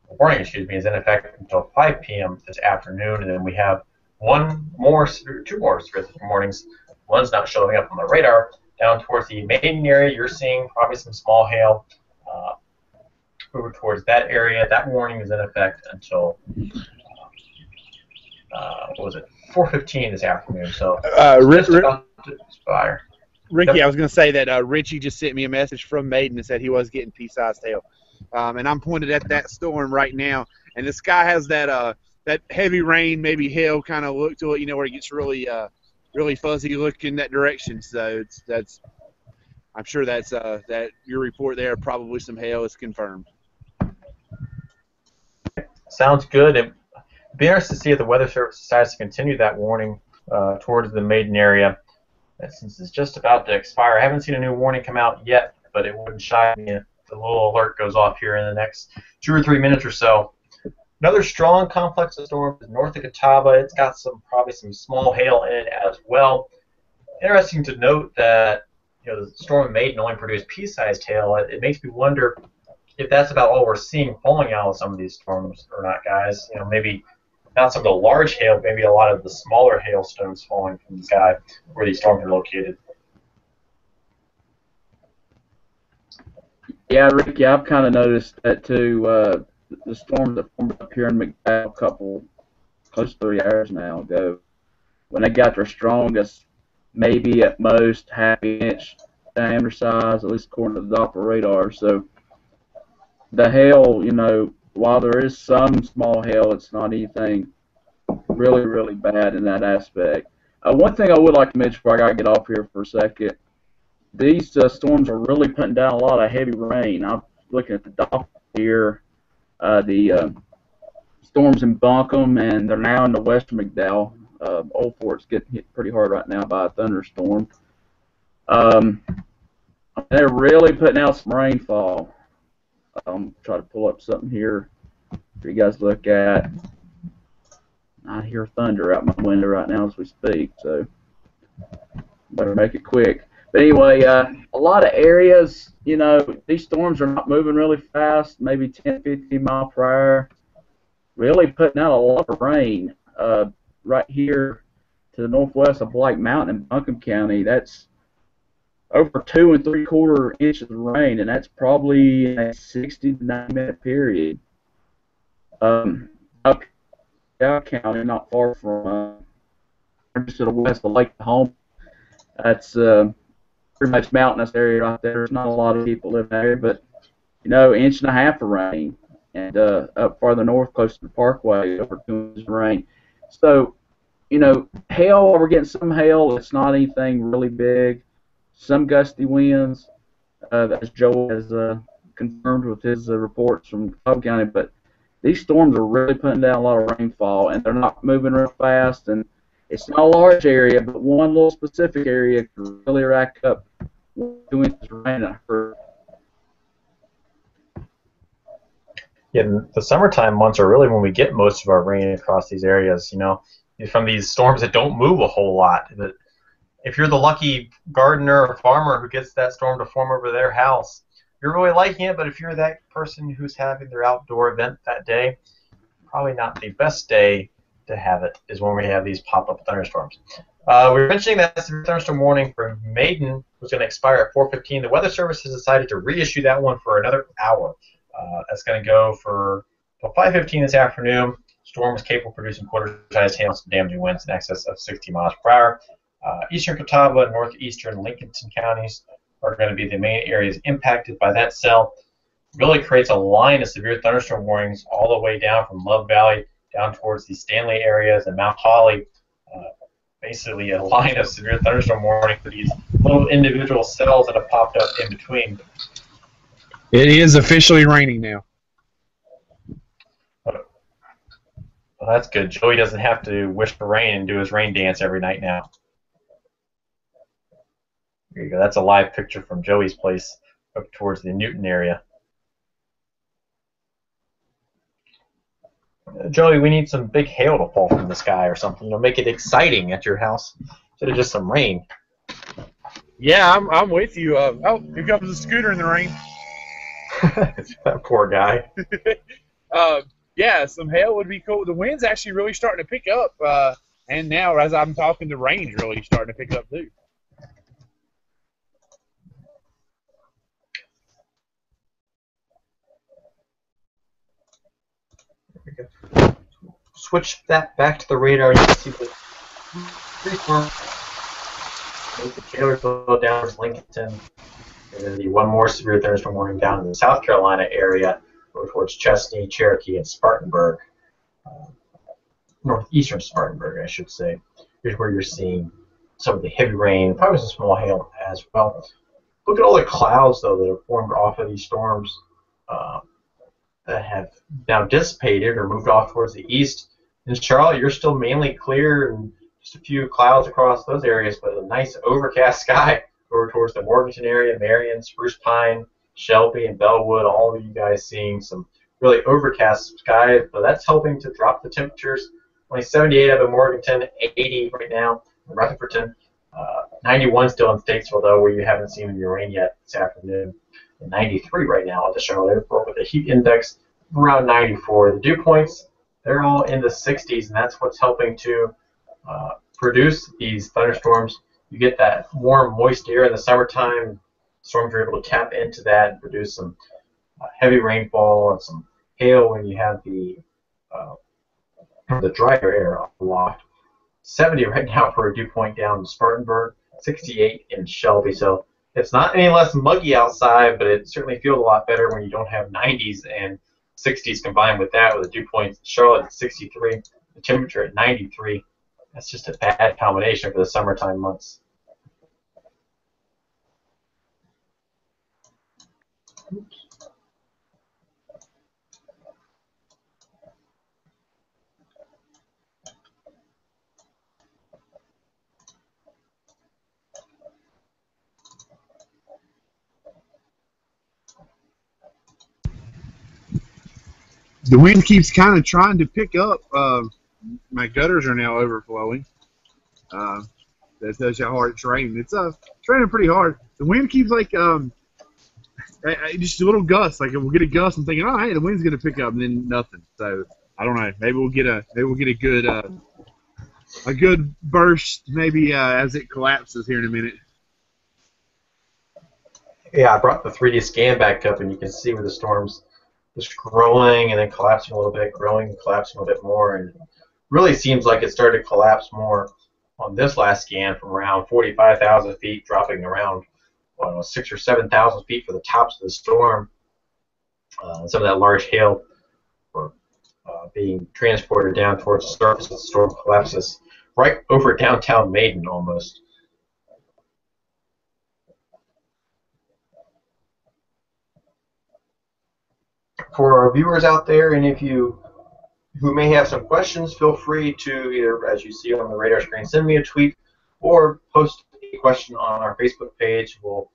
warning, is in effect until 5 p.m. this afternoon, and then we have two more severe thunderstorm warnings. One's not showing up on the radar. Down towards the Maiden area, you're seeing probably some small hail over towards that area. That warning is in effect until 4:15 this afternoon. So just about to expire. Ricky, I was going to say that Richie just sent me a message from Maiden and said he was getting pea-sized hail. And I'm pointed at that storm right now, and the sky has that heavy rain, maybe hail kind of look to it, where it gets really fuzzy look in that direction. So I'm sure that's that your report there, probably some hail is confirmed. Sounds good. It'd be interesting to see if the Weather Service decides to continue that warning towards the Maiden area. Since it's just about to expire, I haven't seen a new warning come out yet, but it wouldn't shock me if the little alert goes off here in the next 2 or 3 minutes or so. Another strong complex of storms is north of Catawba. It's got probably some small hail in it as well. Interesting to note that the storm Maiden only produced pea-sized hail. It makes me wonder if that's about all we're seeing falling out of some of these storms or not, guys. Maybe not some of the large hail, maybe a lot of the smaller hailstones falling from the sky where these storms are located. Yeah, Ricky, I've kind of noticed that too. The storms that formed up here in McDowell close to 3 hours now ago, when they got their strongest, maybe at most half-inch diameter size, at least according to the Doppler radar. So the hail, while there is some small hail, it's not anything really, really bad in that aspect. One thing I would like to mention before I gotta get off here for a second, these storms are really putting down a lot of heavy rain. I'm looking at the dock here, the storms in Buncombe, and they're now in the western McDowell. Old Fort's getting hit pretty hard right now by a thunderstorm. They're really putting out some rainfall. I'm try to pull up something here for you guys to look at. I hear thunder out my window right now as we speak, so better make it quick. But anyway, a lot of areas, these storms are not moving really fast, maybe 10, 15 miles per hour. Really putting out a lot of rain. Right here to the northwest of Black Mountain in Buncombe County, that's over 2 3/4 inches of rain, and that's probably in a 60 to 90 minute period. Up County, not far from just to the west of Lake Home, that's pretty much mountainous area right there. There's not a lot of people living there, but 1.5 inches of rain, and up farther north, close to the Parkway, over 2 inches of rain. So, hail, we're getting some hail. It's not anything really big. Some gusty winds, as Joel has confirmed with his reports from Cobb County. But these storms are really putting down a lot of rainfall, and they're not moving real fast. And it's not a large area, but one little specific area can really rack up 2 inches of rain in a hurry. Yeah, the summertime months are really when we get most of our rain across these areas, from these storms that don't move a whole lot. But if you're the lucky gardener or farmer who gets that storm to form over their house, you're really liking it. But if you're that person who's having their outdoor event that day, probably not the best day to have it is when we have these pop-up thunderstorms. We were mentioning that the thunderstorm warning for Maiden was going to expire at 4:15. The Weather Service has decided to reissue that one for another hour. That's going to go for till 5:15 this afternoon. Storm was capable of producing quarter-sized hail and some damaging winds in excess of 60 miles per hour. Eastern Catawba and northeastern Lincolnton counties are going to be the main areas impacted by that cell. It really creates a line of severe thunderstorm warnings all the way down from Love Valley down towards the Stanley areas and Mount Holly. Basically a line of severe thunderstorm warning for these little individual cells that have popped up in between. It is officially raining now. Well, that's good. Joey doesn't have to wish for rain and do his rain dance every night now. There you go. That's a live picture from Joey's place up towards the Newton area. Joey, we need some big hail to fall from the sky or something. Make it exciting at your house instead of just some rain. Yeah, I'm with you. Oh, here comes the scooter in the rain. That poor guy. Yeah, some hail would be cool. The wind's actually really starting to pick up, and now as I'm talking, the rain's really starting to pick up too. There we go. Switch that back to the radar. You can see the Taylorsville down towards Lincolnton, and then the one more severe thunderstorm warning down in the South Carolina area, over towards Chesney, Cherokee, and Spartanburg. Northeastern Spartanburg, I should say. Here's where you're seeing some of the heavy rain, probably some small hail as well. Look at all the clouds, though, that have formed off of these storms that have now dissipated or moved off towards the east. In Charlotte, you're still mainly clear and just a few clouds across those areas, but a nice overcast sky over towards the Morganton area, Marion, Spruce Pine, Shelby, and Bellwood. All of you guys seeing some really overcast sky, but that's helping to drop the temperatures. Only 78 up in Morganton, 80 right now in Rutherfordton. 91 still in Statesville, though, where you haven't seen any rain yet this afternoon. And 93 right now at the Charlotte Airport with a heat index around 94. The dew points, they're all in the 60s, and that's what's helping to produce these thunderstorms. You get that warm, moist air in the summertime. Storms are able to tap into that and produce some heavy rainfall and some hail when you have the drier air aloft. 70 right now for a dew point down in Spartanburg, 68 in Shelby. So It's not any less muggy outside, but it certainly feels a lot better when you don't have 90s and 60s combined with that, with the dew point Charlotte at 63, the temperature at 93. That's just a bad combination for the summertime months. Oops. The wind keeps kind of trying to pick up. My gutters are now overflowing. That tells you how hard it's raining. It's raining pretty hard. The wind keeps like just a little gust. Like we'll get a gust. I'm thinking, oh, hey, the wind's gonna pick up, and then nothing. So I don't know. Maybe we'll get a good burst. Maybe as it collapses here in a minute. Yeah, I brought the 3D scan back up, and you can see where the storm's just growing and then collapsing a little bit, growing and collapsing a little bit more, and it really seems like it started to collapse more on this last scan from around 45,000 feet, dropping around 6,000 or 7,000 feet for the tops of the storm. Some of that large hail being transported down towards the surface as the storm collapses right over downtown Maiden almost. For our viewers out there, and if you who may have some questions, feel free to either, as you see on the radar screen, send me a tweet or post a question on our Facebook page. We'll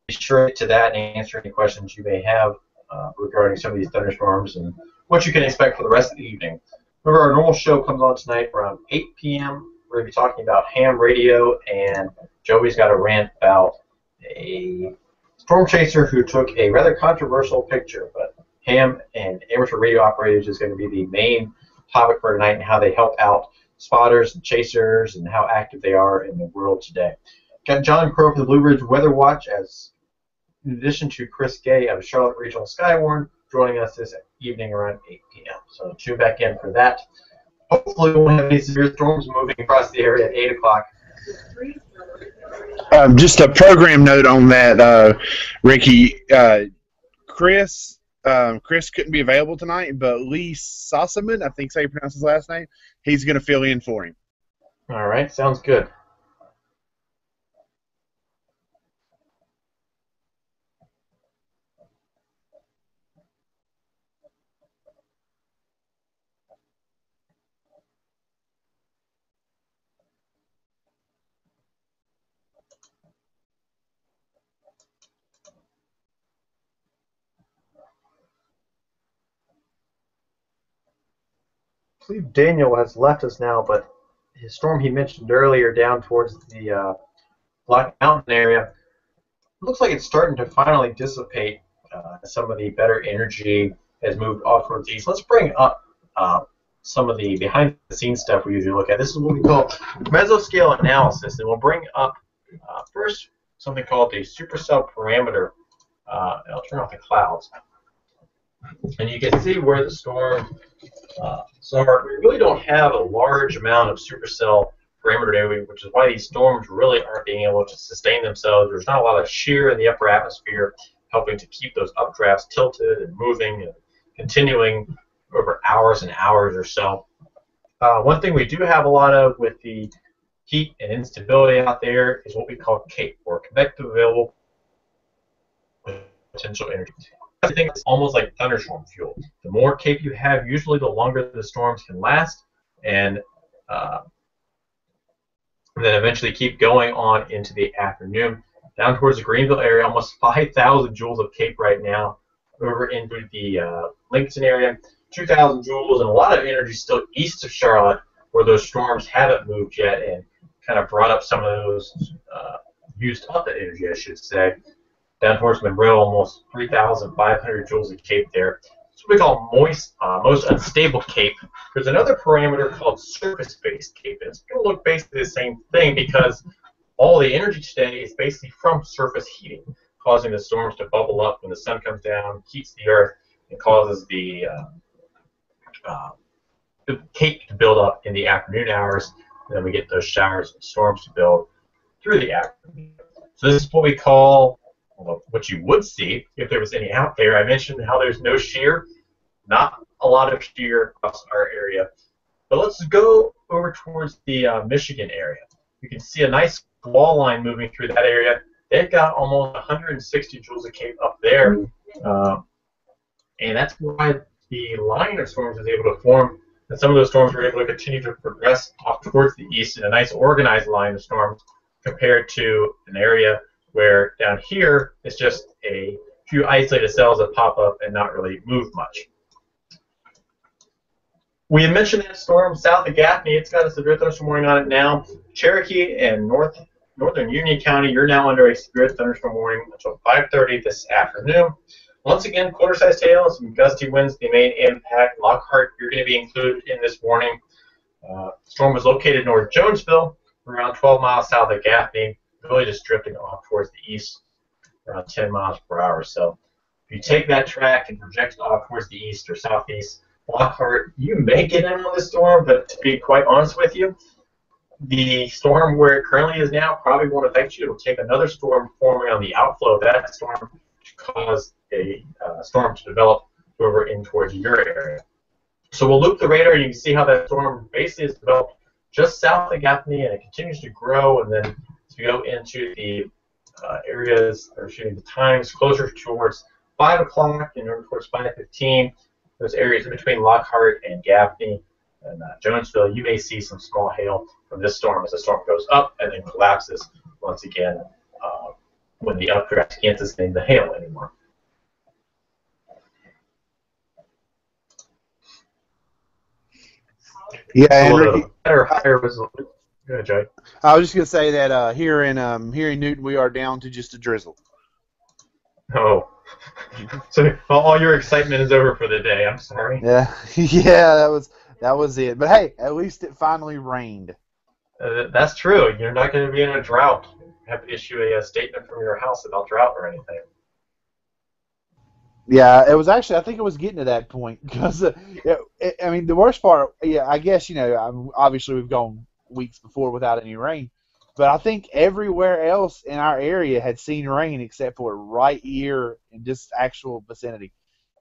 be sure to that and answer any questions you may have regarding some of these thunderstorms and what you can expect for the rest of the evening. Remember, our normal show comes on tonight around 8 p.m. We're going to be talking about ham radio, and Joey's got a rant about a storm chaser who took a rather controversial picture, but ham and amateur radio operators is going to be the main topic for tonight and how they help out spotters and chasers and how active they are in the world today. Got John Crow from the Blue Ridge Weather Watch, as in addition to Chris Gay of Charlotte Regional Skywarn, joining us this evening around 8 p.m. So tune back in for that. Hopefully we won't have any severe storms moving across the area at 8 o'clock. Just a program note on that, Ricky. Chris couldn't be available tonight, but Lee Sossaman, I think that's how you pronounce his last name, he's going to fill in for him. All right, sounds good. I believe Daniel has left us now, but his storm he mentioned earlier down towards the Black Mountain area, looks like it's starting to finally dissipate. Some of the better energy has moved off towards the east. Let's bring up some of the behind-the-scenes stuff we usually look at. This is what we call mesoscale analysis, and we'll bring up first something called the supercell parameter. I'll turn off the clouds. And you can see where the storm, we really don't have a large amount of supercell parameter data, which is why these storms really aren't being able to sustain themselves. There's not a lot of shear in the upper atmosphere helping to keep those updrafts tilted and moving and continuing over hours and hours or so. One thing we do have a lot of with the heat and instability out there is what we call CAPE, or convective available potential energy. I think it's almost like thunderstorm fuel. The more CAPE you have, usually the longer the storms can last, and then eventually keep going on into the afternoon. Down towards the Greenville area, almost 5,000 joules of CAPE right now. Over into the Lincoln area, 2,000 joules, and a lot of energy still east of Charlotte, where those storms haven't moved yet, and kind of brought up some of those used up that energy, I should say. Down towards Monroe, almost 3,500 joules of CAPE there. It's what we call most unstable CAPE. There's another parameter called surface-based CAPE. It's going to look basically the same thing because all the energy today is basically from surface heating, causing the storms to bubble up when the sun comes down, heats the earth, and causes the CAPE to build up in the afternoon hours. And then we get those showers and storms to build through the afternoon. So this is what we call, well, what you would see if there was any out there. I mentioned how there's no shear, not a lot of shear across our area. But let's go over towards the Michigan area. You can see a nice wall line moving through that area. They've got almost 160 joules of cape up there, and that's why the line of storms is able to form. And some of those storms were able to continue to progress off towards the east in a nice organized line of storms compared to an area where down here it's just a few isolated cells that pop up and not really move much. We had mentioned that storm south of Gaffney. It's got a severe thunderstorm warning on it now. Cherokee and northern Union County, you're now under a severe thunderstorm warning until 5:30 this afternoon. Once again, quarter-sized hail and some gusty winds, the main impact. Lockhart, you're going to be included in this warning. The storm was located north of Jonesville, around 12 miles south of Gaffney, really just drifting off towards the east, around 10 miles per hour. So if you take that track and project it off towards the east or southeast, Lockhart, you may get in on this storm, but to be quite honest with you, the storm where it currently is now probably won't affect you. It'll take another storm forming on the outflow of that storm to cause a storm to develop over in towards your area. So we'll loop the radar, and you can see how that storm basically is developed just south of Gaffney, and it continues to grow. And then as we go into the areas, or shooting the times closer towards 5 o'clock and towards 5:15, those areas in between Lockhart and Gaffney and Jonesville, you may see some small hail from this storm as the storm goes up and then collapses once again when the updraft can't sustain the hail anymore. Yeah, and and Ricky, better, higher resolution. Go ahead, Jay. I was just going to say that here in Newton, we are down to just a drizzle. Oh. So all your excitement is over for the day. I'm sorry. Yeah, yeah, that was it. But hey, at least it finally rained. That's true. You're not going to be in a drought. You have to issue a statement from your house about drought or anything. Yeah, it was actually, I think it was getting to that point because, I mean, the worst part, yeah, I guess, obviously we've gone weeks before without any rain, but I think everywhere else in our area had seen rain except for right here in this actual vicinity.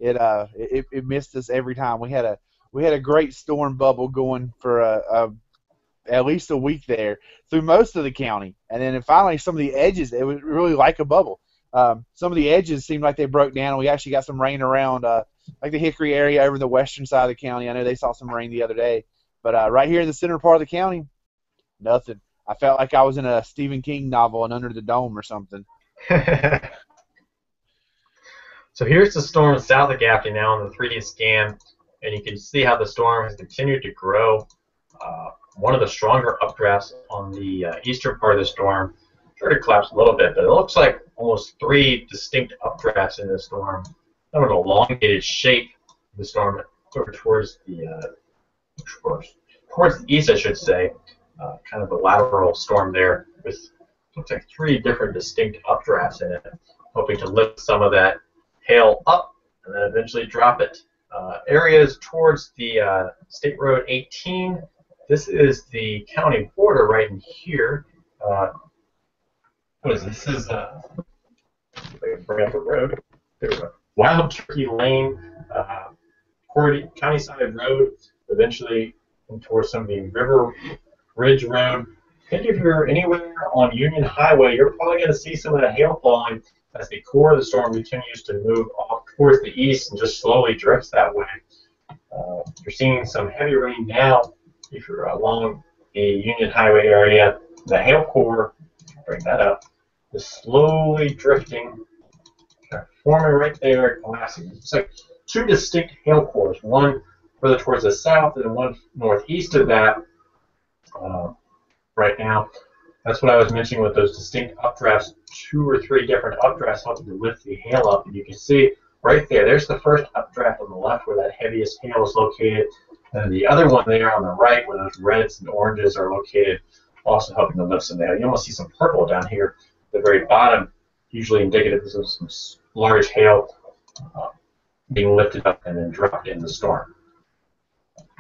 It missed us every time. We had a great storm bubble going for at least a week there through most of the county, and then finally some of the edges, it was really like a bubble. Some of the edges seemed like they broke down, and we actually got some rain around, like the Hickory area over the western side of the county. I know they saw some rain the other day, but right here in the center part of the county, nothing. I felt like I was in a Stephen King novel and Under the Dome or something. So here's the storm south of Gaffney now on the 3D scan, and you can see how the storm has continued to grow. One of the stronger updrafts on the eastern part of the storm started to collapse a little bit, but it looks like almost 3 distinct updrafts in the storm. Kind of an elongated shape of the storm over towards the east, I should say. Kind of a lateral storm there with looks like 3 different distinct updrafts in it, hoping to lift some of that hail up and then eventually drop it. Areas towards the State Road 18. This is the county border right in here. What is this? This is bring up the road. There we go. Wild Turkey Lane, County Side Road, eventually towards some of the River Ridge Road. I think if you're anywhere on Union Highway, you're probably going to see some of the hail falling as the core of the storm continues to move off towards the east and just slowly drifts that way. You're seeing some heavy rain now if you're along the Union Highway area. The hail core, bring that up, is slowly drifting, forming right there, collapsing. It's like 2 distinct hail cores, one further towards the south and one northeast of that. Right now, that's what I was mentioning with those distinct updrafts, 2 or 3 different updrafts helping to lift the hail up. And you can see right there, there's the first updraft on the left where that heaviest hail is located. And the other one there on the right where those reds and oranges are located, also helping to lift some hail. You almost see some purple down here at the very bottom, usually indicative of some large hail being lifted up and then dropped in the storm.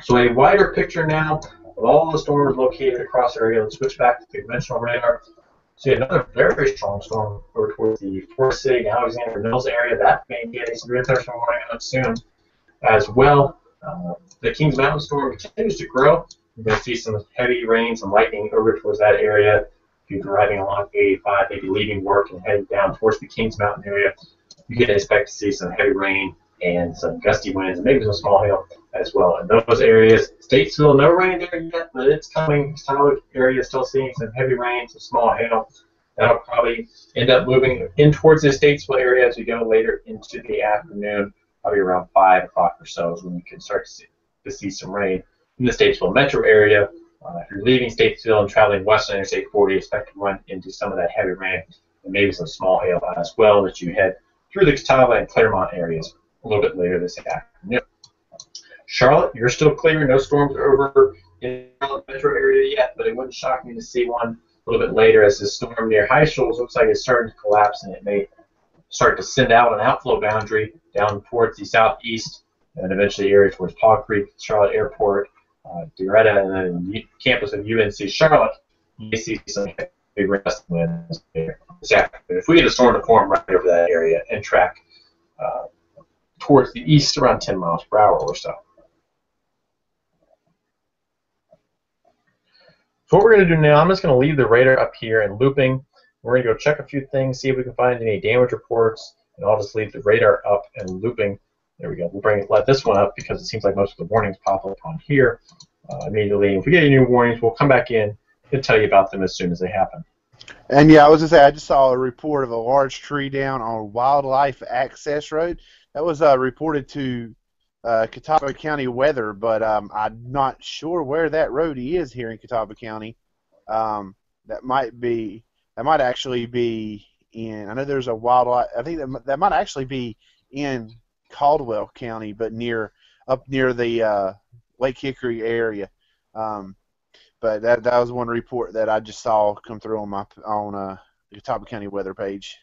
So a wider picture now of all the storms located across the area. Let's switch back to the conventional radar. See another very strong storm over towards the Forest City, Alexander Mills area. That may get a severe thunderstorm going on soon as well. The Kings Mountain storm continues to grow. We're going to see some heavy rain, some lightning over towards that area. If you're driving along 85, maybe leaving work and heading down towards the Kings Mountain area, you can expect to see some heavy rain and some gusty winds, and maybe some small hail as well. In those areas, Statesville, no rain there yet, but it's coming. Tyler area still seeing some heavy rain, some small hail. That'll probably end up moving in towards the Statesville area as we go later into the afternoon. Probably around 5 o'clock or so is when you can start to see some rain in the Statesville metro area. If you're leaving Statesville and traveling west on Interstate 40, expect to run into some of that heavy rain and maybe some small hail as well as you head through the Catawba and Claremont areas a little bit later this afternoon. Charlotte, you're still clear. No storms are over in the Charlotte metro area yet, but it wouldn't shock me to see one a little bit later as this storm near High Shoals looks like it's starting to collapse, and it may start to send out an outflow boundary down towards the southeast and eventually area towards Paw Creek, Charlotte Airport, DeRetta, and then the campus of UNC Charlotte. You may see some big gusty winds there this afternoon. If we get a storm to form right over that area and track towards the east around 10 miles per hour or so. So what we're going to do now, I'm just going to leave the radar up here and looping. We're going to go check a few things, see if we can find any damage reports, and I'll just leave the radar up and looping. There we go. We'll let this one up because it seems like most of the warnings pop up on here immediately. If we get any new warnings, we'll come back in and tell you about them as soon as they happen. And yeah, I was going to say, I just saw a report of a large tree down on Wildlife Access Road. That was reported to Catawba County Weather, but I'm not sure where that road is here in Catawba County. That might actually be in, I know there's a wildlife, I think that might actually be in Caldwell County, but up near the Lake Hickory area. But that was one report that I just saw come through on the Catawba County Weather page.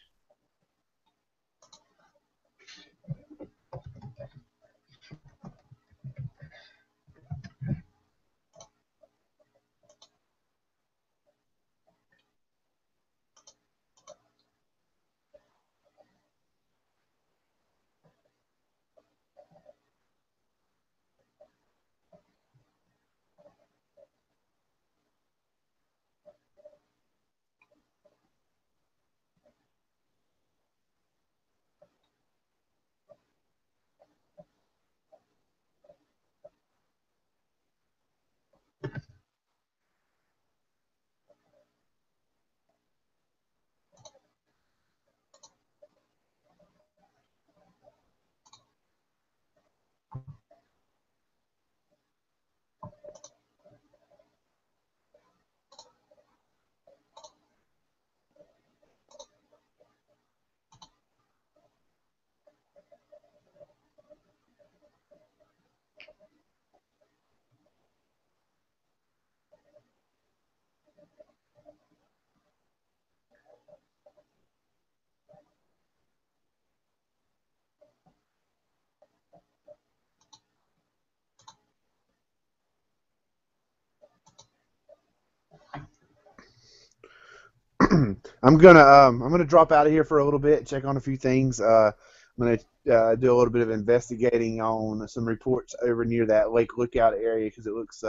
I'm gonna drop out of here for a little bit, check on a few things. I'm gonna do a little bit of investigating on some reports over near that Lake Lookout area because it looks,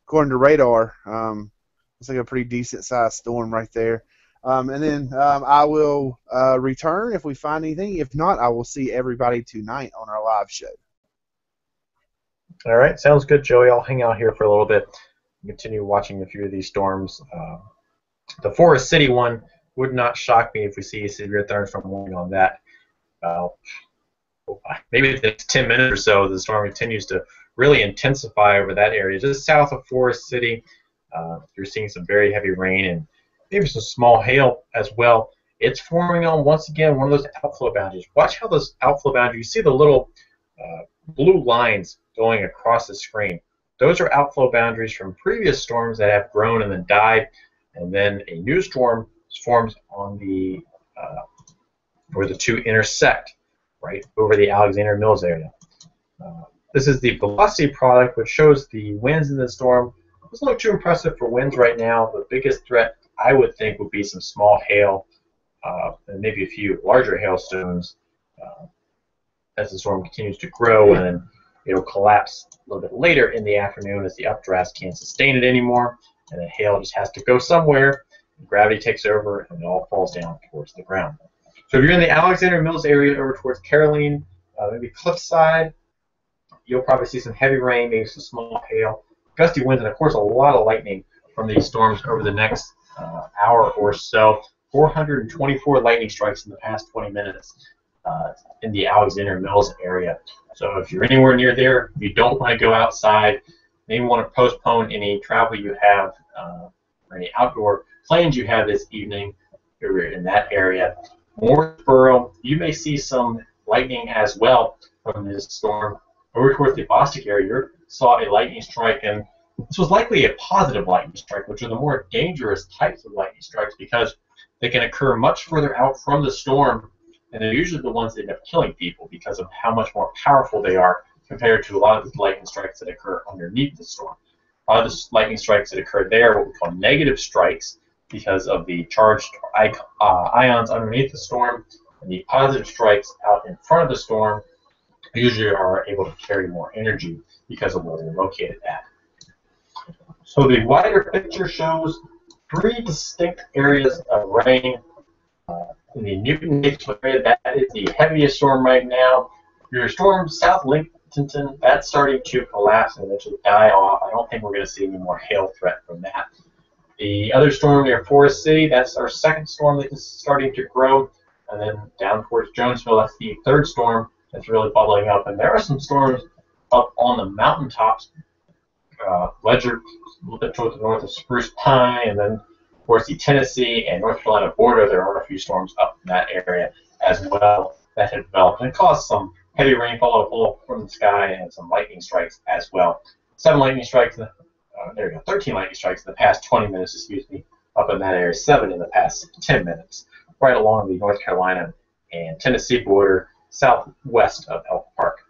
according to radar, it's like a pretty decent sized storm right there. And then I will return if we find anything. If not, I will see everybody tonight on our live show. All right, sounds good, Joey. I'll hang out here for a little bit and continue watching a few of these storms. The Forest City one would not shock me if we see a severe thunderstorm warning on that. Maybe the next 10 minutes or so, the storm continues to really intensify over that area. Just south of Forest City, you're seeing some very heavy rain and maybe some small hail as well. It's forming on, once again, one of those outflow boundaries. Watch how those outflow boundaries, you see the little blue lines going across the screen. Those are outflow boundaries from previous storms that have grown and then died, and then a new storm forms on the where the two intersect, right over the Alexander Mills area. This is the velocity product, which shows the winds in the storm. Doesn't look too impressive for winds right now. The biggest threat I would think would be some small hail and maybe a few larger hailstones as the storm continues to grow, and then it'll collapse a little bit later in the afternoon as the updrafts can't sustain it anymore, and the hail just has to go somewhere. Gravity takes over, and it all falls down towards the ground. So if you're in the Alexander Mills area over towards Caroline, maybe Cliffside, you'll probably see some heavy rain, maybe some small hail, gusty winds, and of course a lot of lightning from these storms over the next hour or so. 424 lightning strikes in the past 20 minutes in the Alexander Mills area. So if you're anywhere near there, if you don't want to go outside, maybe want to postpone any travel you have or any outdoor plans you have this evening if you're in that area. Mooresboro, you may see some lightning as well from this storm. Over towards the Bostic area, you saw a lightning strike, and this was likely a positive lightning strike, which are the more dangerous types of lightning strikes because they can occur much further out from the storm, and they're usually the ones that end up killing people because of how much more powerful they are compared to a lot of the lightning strikes that occur underneath the storm. A lot of the lightning strikes that occur there are what we call negative strikes because of the charged ions underneath the storm, and the positive strikes out in front of the storm usually are able to carry more energy because of where they're located at. So the wider picture shows 3 distinct areas of rain. In the Newton-Gatesville area, that is the heaviest storm right now. Your storm south Lincolnton, that's starting to collapse and eventually die off. I don't think we're going to see any more hail threat from that. The other storm near Forest City, that's our second storm that is starting to grow. And then down towards Jonesville, that's the third storm that's really bubbling up. And there are some storms up on the mountaintops. Ledger, a little bit towards the north of Spruce Pine, and then towards the Tennessee and North Carolina border, there are a few storms up in that area as well that have developed and caused some heavy rainfall from the sky and some lightning strikes as well. 13 lightning strikes in the past 20 minutes, up in that area, 7 in the past 10 minutes, right along the North Carolina and Tennessee border, southwest of Elk Park.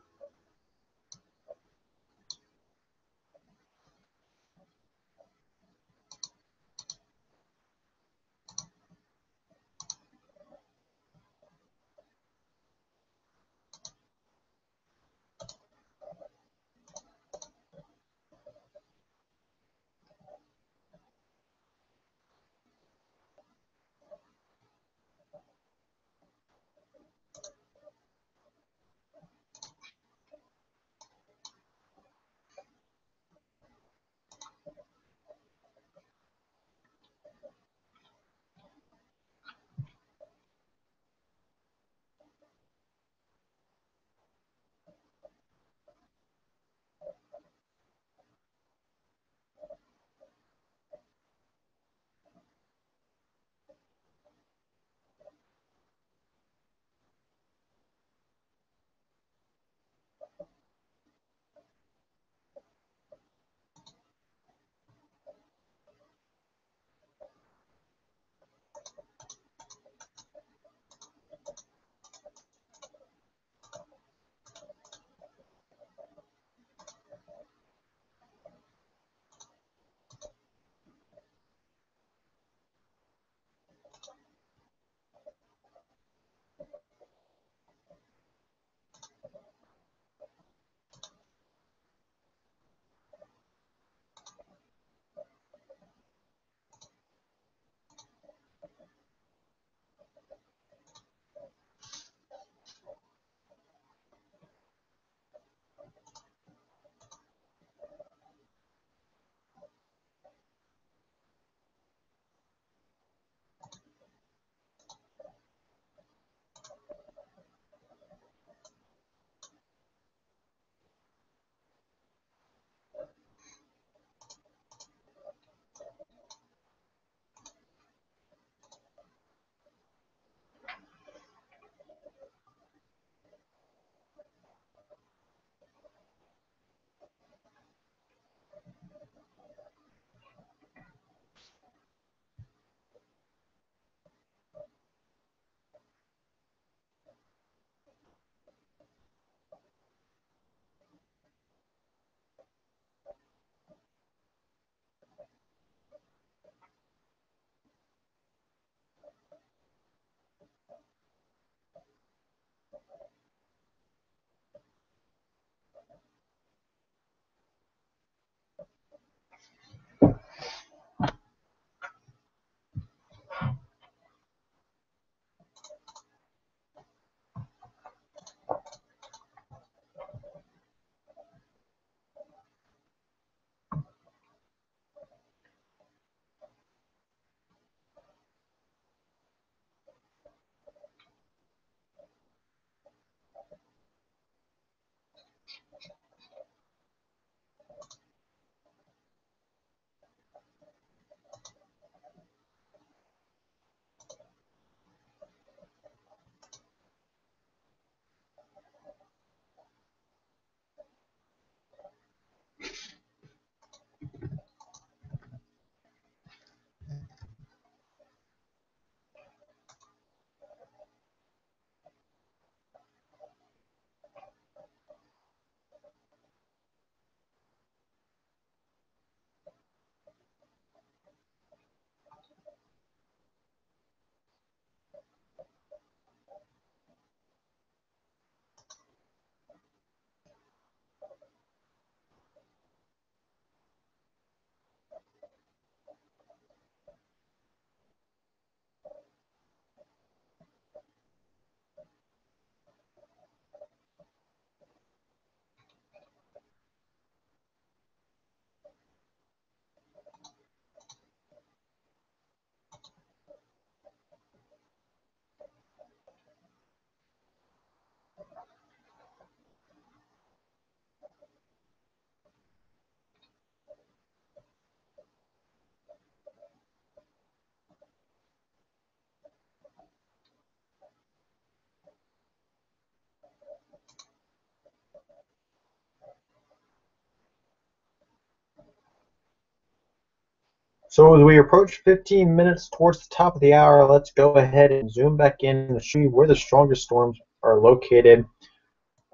So as we approach 15 minutes towards the top of the hour, let's go ahead and zoom back in and show you where the strongest storms are located.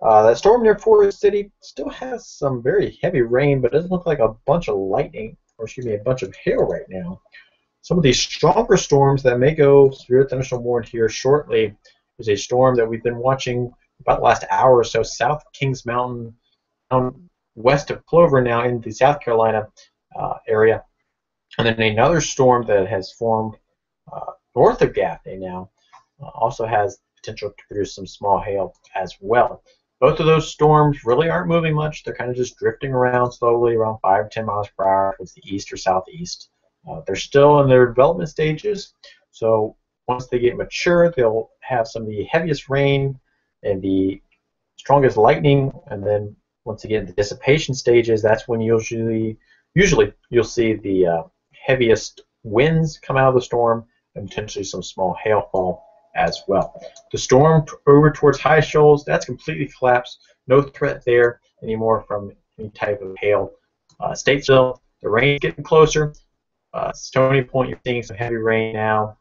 That storm near Forest City still has some very heavy rain, but it doesn't look like a bunch of lightning, or excuse me, a bunch of hail right now. Some of these stronger storms that may go severe thunderstorm warned here shortly is a storm that we've been watching about the last hour or so south of Kings Mountain, down west of Clover now in the South Carolina area. And then another storm that has formed north of Gaffney now also has potential to produce some small hail as well. Both of those storms really aren't moving much. They're kind of just drifting around slowly around 5 to 10 miles per hour towards the east or southeast. They're still in their development stages, so once they get mature, they'll have some of the heaviest rain and the strongest lightning, and then once they get into dissipation stages, that's when usually you'll see the heaviest winds come out of the storm and potentially some small hailfall as well. The storm over towards High Shoals, that's completely collapsed. No threat there anymore from any type of hail. Statesville, the rain's getting closer. Stony Point, you're seeing some heavy rain now.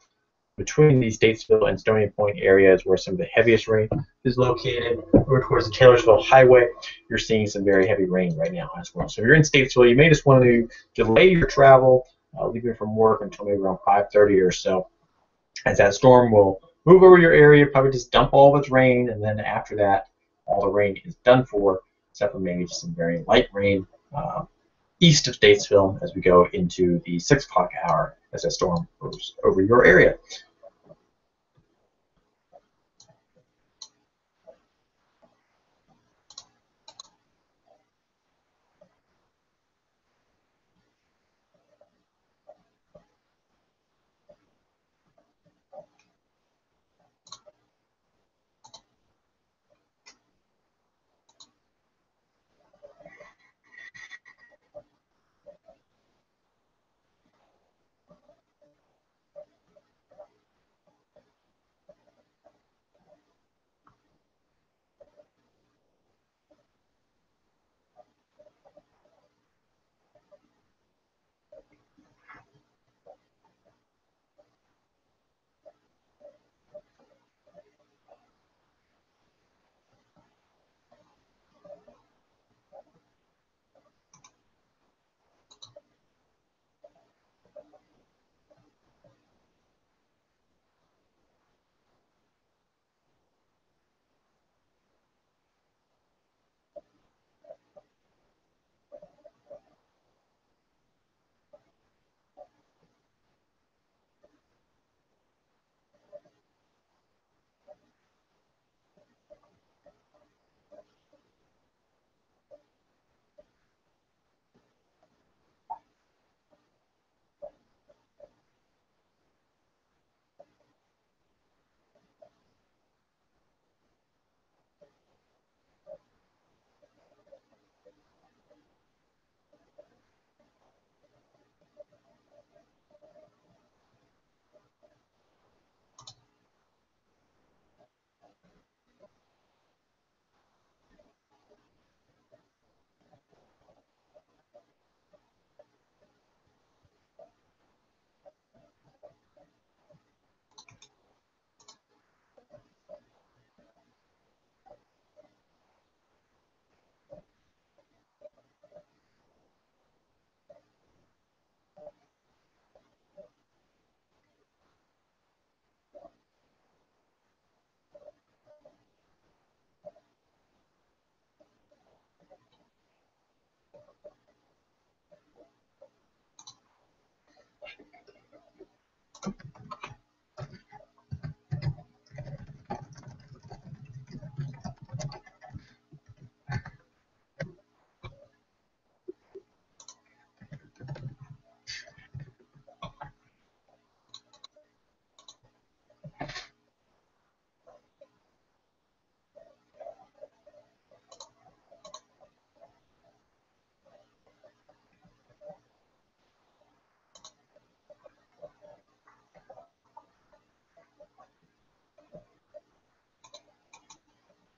Between the Statesville and Stony Point areas where some of the heaviest rain is located, over towards the Taylorsville Highway, you're seeing some very heavy rain right now as well. So if you're in Statesville, you may just want to delay your travel, leaving from work until maybe around 5:30 or so, as that storm will move over your area, probably just dump all of its rain, and then after that, all the rain is done for, except for maybe just some very light rain east of Statesville as we go into the 6 o'clock hour as that storm moves over your area.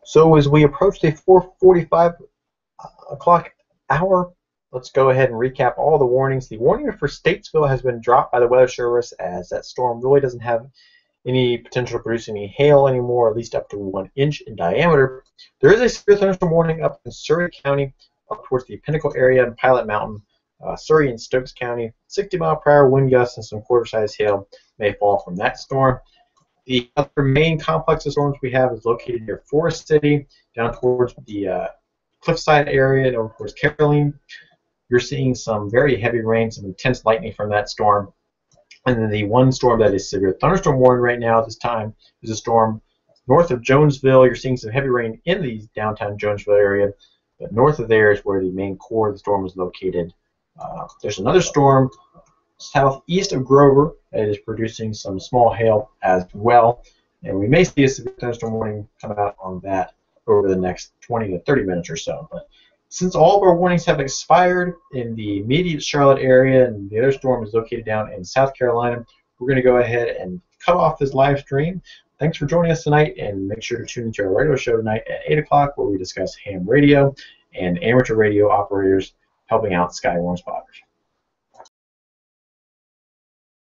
So as we approach the 4:45 o'clock hour, let's go ahead and recap all the warnings. The warning for Statesville has been dropped by the Weather Service, as that storm really doesn't have any potential to produce any hail anymore, at least up to 1 inch in diameter. There is a severe thunderstorm warning up in Surrey County, up towards the Pinnacle area and Pilot Mountain. Surrey and Stokes County, 60-mile-per-hour wind gusts and some quarter-size hail may fall from that storm. The other main complex of storms we have is located near Forest City, down towards the Cliffside area, and over towards Caroline. You're seeing some very heavy rain, some intense lightning from that storm. And then the one storm that is severe thunderstorm warning right now at this time is a storm north of Jonesville. You're seeing some heavy rain in the downtown Jonesville area, but north of there is where the main core of the storm is located. There's another storm southeast of Grover that is producing some small hail as well, and we may see a severe thunderstorm warning come out on that over the next 20 to 30 minutes or so. But since all of our warnings have expired in the immediate Charlotte area, and the other storm is located down in South Carolina, we're going to go ahead and cut off this live stream. Thanks for joining us tonight, and make sure to tune into our radio show tonight at 8 o'clock, where we discuss ham radio and amateur radio operators helping out Skywarn spotters.